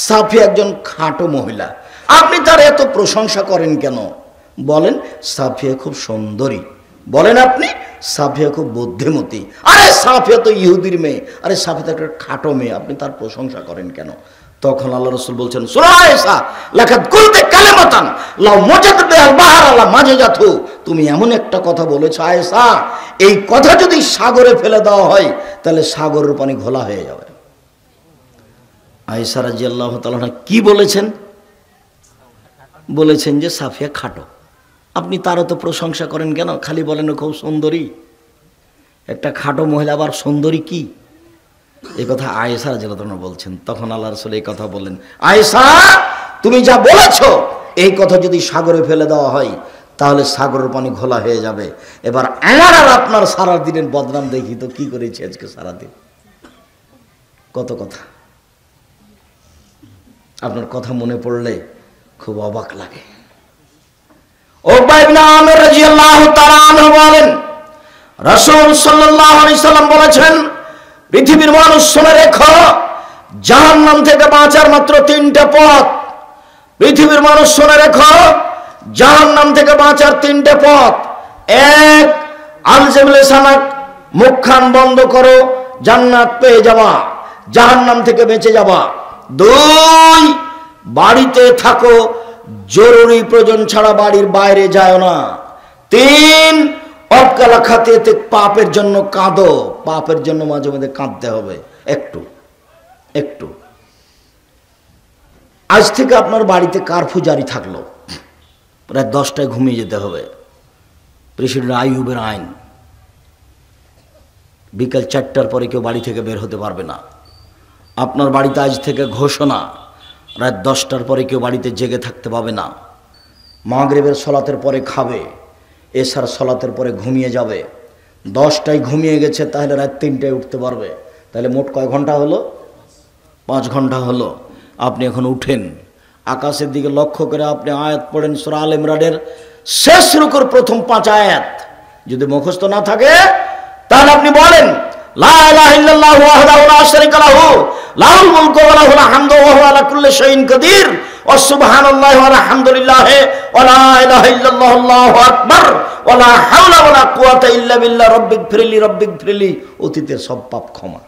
সাফিয়া একজন খাটো মহিলা, আপনি তার এত প্রশংসা করেন কেন? বলেন সাফিয়া খুব সুন্দরী, বলেন আপনি সাফিয়া খুব বুদ্ধিমতী। আরে সাফিয়া তো ইহুদির মেয়ে, আরে সাফিয়া তো একটা খাটো মেয়ে, আপনি তার প্রশংসা করেন কেন? তখন আল্লাহ রাসূল বলছেন, শোনো আয়েশা, লাকাদ কুলতে কালিমাতান লাউ মুজাদ বিহাল বাহর আলা মাজজাতু, তুমি এমন একটা কথা বলেছো আয়েশা, এই কথা যদি সাগরে ফেলে দেওয়া হয় তাহলে সাগরের পানি ঘোলা হয়ে যাবে। আয়েশা রাদিয়াল্লাহু তাআলা কি বলেছেন? বলেছেন যে সাফিয়া খাটো। আপনি তারও তো প্রশংসা করেন কেন? খালি বলেন খুব সুন্দরী। একটা খাটো মহিলা আবার সুন্দরী কি? এই কথা আয়েশা রাদিয়াল্লাহু তাআলা বলছেন। তখন আল্লাহ রাসূল এই কথা বললেন, আয়েশা তুমি যা বলেছো এই কথা যদি সাগরে ফেলে দেওয়া হয় তাহলে সাগরের পানি ঘোলা হয়ে যাবে। এবার আমার আর আপনার সারা দিনের বদনাম দেখি তো কি করেছি আজকে সারাদিন। কত কথা, আপনার কথা মনে পড়লে খুব অবাক লাগে। উকবা ইবনে আমির রাদিয়াল্লাহু তাআলা আনহু বলেন, রাসূল সাল্লাল্লাহু আলাইহি সাল্লাম বলেছেন, পৃথিবীর মানুষ শুনে রেখো, জাহান্নাম থেকে বাঁচার মাত্র তিনটা পথ। পৃথিবীর মানুষ শুনে রেখো, জাহান্নাম থেকে বাঁচার তিনটা পথ। এক, আলজিম লিসানাক, মুখখান বন্ধ করো, জান্নাত পেয়ে যাবা, জাহান্নাম থেকে বেঁচে যাবা। দুই, বাড়িতে থাকো, জরুরি প্রয়োজন ছাড়া বাড়ির বাইরে যায় না। তিন, অকালা খাতে পাপের জন্য কাঁদো, পাপের জন্য মাঝে মাঝে কাঁদতে হবে একটু একটু। আজ থেকে আপনার বাড়িতে কারফিউ জারি থাকলো, প্রায় 10টায় ঘুমিয়ে যেতে হবে। প্রেসিডেন্ট আইয়ুবের আইন, বিকাল 4টার পরে কেউ বাড়ি থেকে বের হতে পারবে না। আপনার বাড়িতে আজ থেকে ঘোষণা, রাত 10টার পরে কেউ বাড়িতে জেগে থাকতে পাবে না। মাগরিবের সলাতের পরে খাবে, এশার সলাতের পরে ঘুমিয়ে যাবে। 10টায় ঘুমিয়ে গেছে, তাহলে রাত 3টায় উঠতে পারবে। তাহলে মোট কয় ঘন্টা হলো? 5 ঘন্টা হলো। আপনি এখন উঠেন, আকাশের দিকে লক্ষ্য করে আপনি আয়াত পড়েন সূরা আল ইমরানের শেষ রুকুর প্রথম 5 আয়াত। যদি মুখস্থ না থাকে তাহলে আপনি বলেন, লা ইলাহা ইল্লাল্লাহু ওয়াহদাহু লা শারীকা লাহু লাহুল মুলকু ওয়া লাহুল হামদু ওয়া হুয়া আলা কুল্লি শাইইন কাদির ও সুবহানাল্লাহি ওয়া আলহামদুলিল্লাহি ওয়া লা ইলাহা ইল্লাল্লাহু আল্লাহু আকবার ওয়া লা হাওলা ওয়া লা কুওয়াতা ইল্লা বিল্লাহ রব্বিগফিরলি অতীতের সব পাপ ক্ষমা।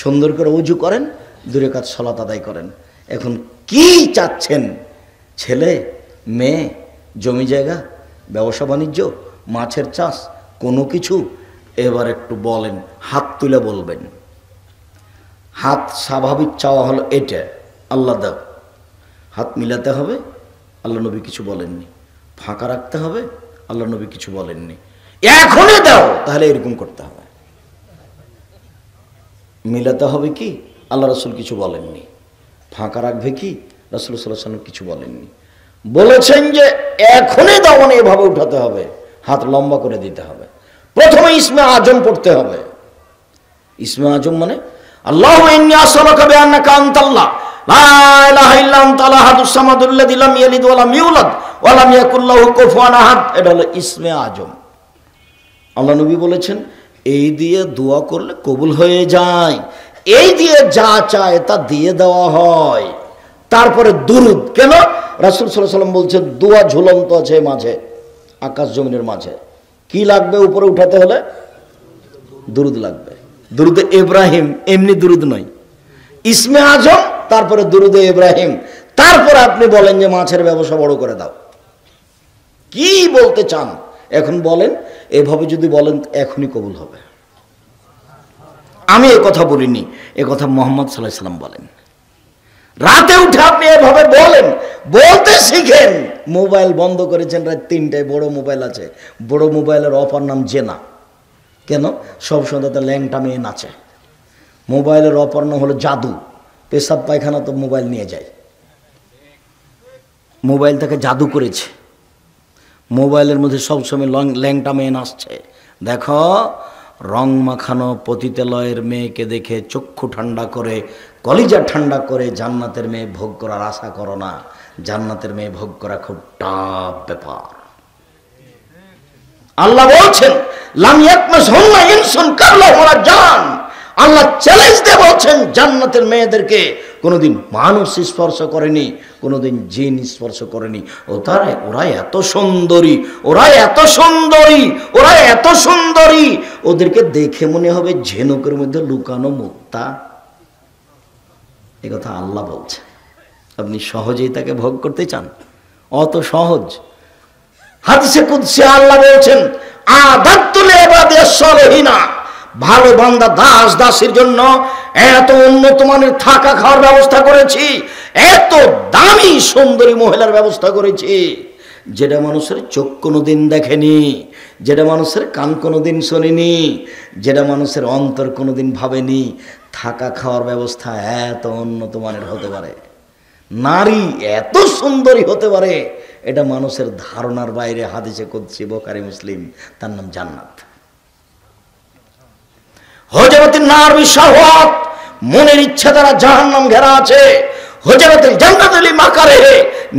সুন্দর করে ওযু করেন, 2 রাকাত সালাত আদায় করেন। এখন কি চাচ্ছেন? ছেলে, মেয়ে, জমি জায়গা, ব্যবসা বাণিজ্য, মাছের চাষ, কোনো কিছু? এবার একটু বলেন, হাত তুলে বলবেন। হাত স্বাভাবিক চাওয়া হলো এটা, আল্লাহ দাও। হাত মিলাতে হবে, আল্লাহ নবী কিছু বলেননি। ফাঁকা রাখতে হবে, আল্লাহ নবী কিছু বলেননি। এখনই দাও, তাহলে এরকম করতে হবে। মিলাতে হবে কি, আল্লাহ রাসূল কিছু বলেননি। ফাঁকা রাখবে কি, রাসূল সাল্লাল্লাহু আলাইহি ওয়াসাল্লাম কিছু বলেননি। বলেছেন যে এখনই দাও, মানে এভাবে উঠাতে হবে, হাত লম্বা করে দিতে হবে। প্রথমে ইসমে আজম পড়তে হবে। ইসমে আজম মানে আল্লাহু ইন্নী আসআলুকা বিআন্নাকা আনতাল্লাহ লা ইলাহা ইল্লা আনতাল আহাদুস সামাদুল্লাযী লাম ইয়ালিদ ওয়া লাম ইউলাদ ওয়া লাম ইয়াকুল লাহু কুফুয়ান আহাদ। এটা হলো ইসমে আজম। আল্লাহ নবী বলেছেন এই দিয়ে দোয়া করলে কবুল হয়ে যায়, এই দিয়ে যা চায় তা দিয়ে দেওয়া হয়। তারপরে দুরুদ। কেন? রাসূল সাল্লাল্লাহু আলাইহি ওয়াসাল্লাম বলছেন দোয়া ঝুলন্ত আছে মাঝে, আকাশ জমিনের মাঝে। কি লাগবে উপরে উঠাতে হলে? দুরুদ লাগবে। দুরুদে ইব্রাহিম, এমনি দুরুদ নয়, ইসমে আজম, তারপরে দুরুদে ইব্রাহিম। তারপরে আপনি বলেন যে মাছের ব্যবসা বড় করে দাও। কি বলতে চান এখন বলেন। এভাবে যদি বলেন এখনই কবুল হবে। আমি এ কথা বলিনি, এ কথা মুহাম্মদ সাল্লাল্লাহু আলাইহি ওয়াসাল্লাম বলেন। রাতে উঠে আপনি এভাবে বলেন, বলতে শিখেন। মোবাইল বন্ধ করেছেন রাত 3টায়, বড় মোবাইল আছে, বড় মোবাইলের অপার নাম জেনা। কেন? সব সময় তাতে ল্যাংটা মেয়ে নাচে। মোবাইলের অপর নাম হলো জাদু। পেশাব পায়খানা তো মোবাইল নিয়ে যায়। মোবাইল তাকে জাদু করেছে। মোবাইলের মধ্যে সবসময় ল্যাংটা মেয়ে নাচছে। দেখো, রং মাখানো পতিতালয়ের মেয়েকে দেখে চক্ষু ঠান্ডা করে, কলিজা ঠান্ডা করে জান্নাতের মেয়ে ভোগ করার আশা করো না। জান্নাতের মেয়ে ভোগ করা খুব টাফ ব্যাপার। আল্লাহ বলছেন লাম ইয়াতমাসহুন্না ইনসুন ক্বাবলাহুম ওয়ালা জান। আল্লাহ চ্যালেঞ্জ দিয়ে বলছেন জান্নাতের মেয়েদেরকে কোনোদিন মানুষ স্পর্শ করেনি, কোনোদিন জিন স্পর্শ করেনি। ওরা এত সুন্দরী, ওরা এত সুন্দরী, ওরা এত সুন্দরী, ওদেরকে দেখে মনে হবে ঝিনুকের মধ্যে লুকানো মুক্তা। এ কথা আল্লাহ বলছে। আপনি সহজেই তাকে ভোগ করতে চান? অত সহজ। হাদিসে কুদসি আল্লাহ বলছেন আদাতু লিইবাদিস সালিহিনা, ভালো বান্দা দাস দাসীর জন্য এত উন্নত মানের থাকা খাওয়ার ব্যবস্থা করেছি, এত দামি সুন্দরী মহিলার ব্যবস্থা করেছি, যেটা মানুষের চোখ কোনোদিন দেখেনি, যেটা মানুষের কান কোনোদিন শোনেনি, যেটা মানুষের অন্তর কোনোদিন ভাবেনি। থাকা খাওয়ার ব্যবস্থা এত উন্নত মানের হতে পারে, নারী এত সুন্দরী হতে পারে, এটা মানুষের ধারণার বাইরে। হাদিসে কুদসি বুখারী মুসলিম, তার নাম জান্নাত। হুজরাতুন নার বিশাওয়াত, মনের ইচ্ছা দ্বারা জাহান্নাম ঘেরা আছে। হুজরাতুল জান্নাতুল মাকারে,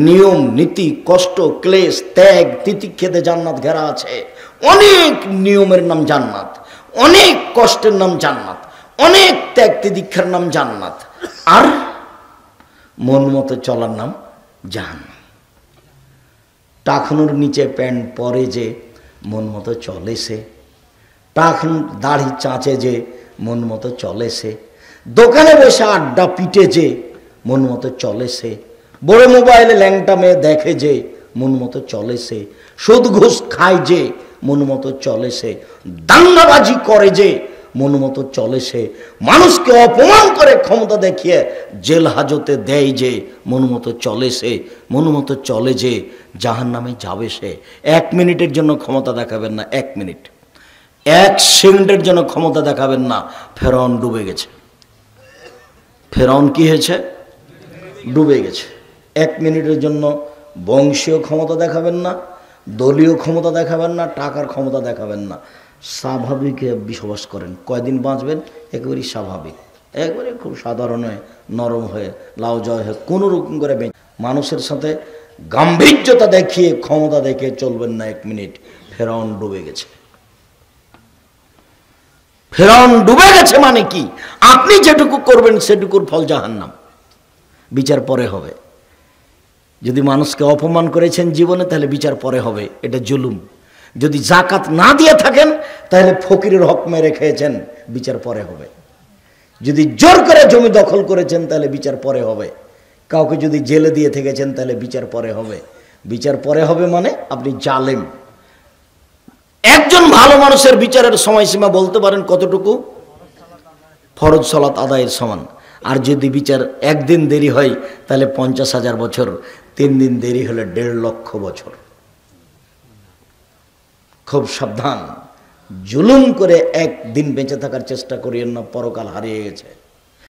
নিয়ম নীতি কষ্ট ক্লেশ ত্যাগ তিতিক্ষেতে জান্নাত ঘেরা আছে। অনেক নিয়মের নাম জান্নাত, অনেক কষ্টের নাম জান্নাত, অনেক ত্যাগ তিতিক্ষার নাম জান্নাত, আর মন মতো চলার নাম জাহান্নাম। টাকনুর নিচে প্যান্ট পরে যে মন মতো চলে সে, টাকন দাড়ি চাঁচে যে মন মতো চলে সে, দোকানে বসে আড্ডা পিটে যে মন মতো চলে সে, বড় মোবাইলে ল্যাংটা মেয়ে দেখে যে মন মতো চলে সে, সুদ ঘুষ খায় যে মন মতো চলে সে, দাঙ্গাবাজি করে যে মন মতো চলে সে, মানুষকে অপমান করে ক্ষমতা দেখিয়ে জেল হাজতে দেয় যে মন মতো চলে সে, মন মতো চলে যে জাহান্নামে যাবে সে। 1 মিনিটের জন্য ক্ষমতা দেখাবেন না, 1 মিনিট, 1 সেকেন্ডের জন্য ক্ষমতা দেখাবেন না। ফেরাউন ডুবে গেছে। ফেরাউন কি হয়েছে? ডুবে গেছে। 1 মিনিটের জন্য বংশীয় ক্ষমতা দেখাবেন না, দলীয় ক্ষমতা দেখাবেন না, টাকার ক্ষমতা দেখাবেন না। স্বাভাবিক বসবাস করেন। কয়দিন বাঁচবেন? একেবারেই স্বাভাবিক, একবারে খুব সাধারণ হয়ে, নরম হয়ে, লাউ জয় হয়ে, কোনো রকম করে মানুষের সাথে গাম্ভীর্যতা দেখিয়ে ক্ষমতা দেখিয়ে চলবেন না 1 মিনিট। ফেরাউন ডুবে গেছে। ফেরাউন ডুবে গেছে মানে কি? আপনি যেটুকু করবেন সেটুকুর ফল জাহান্নাম। বিচার পরে হবে। যদি মানুষকে অপমান করেছেন জীবনে, তাহলে বিচার পরে হবে, এটা জুলুম। যদি জাকাত না দিয়ে থাকেন, তাহলে ফকিরের হক মেরে খেয়েছেন, বিচার পরে হবে। যদি জোর করে জমি দখল করেছেন, তাহলে বিচার পরে হবে। কাউকে যদি জেলে দিয়ে থেকেছেন, তাহলে বিচার পরে হবে। বিচার পরে হবে মানে আপনি জালেম। একজন ভালো মানুষের বিচারের সময়সীমা বলতে পারেন কতটুকু? ফরজ সালাত আদায়ের সমান। আর যদি বিচার একদিন দেরি হয়, তাহলে 50,000 বছর, 3 দিন দেরি হলে 1.5 লক্ষ বছর। খুব সাবধান, জুলুম করে একদিন বেঁচে থাকার চেষ্টা করিয়েন না, পরকাল হারিয়ে গেছে।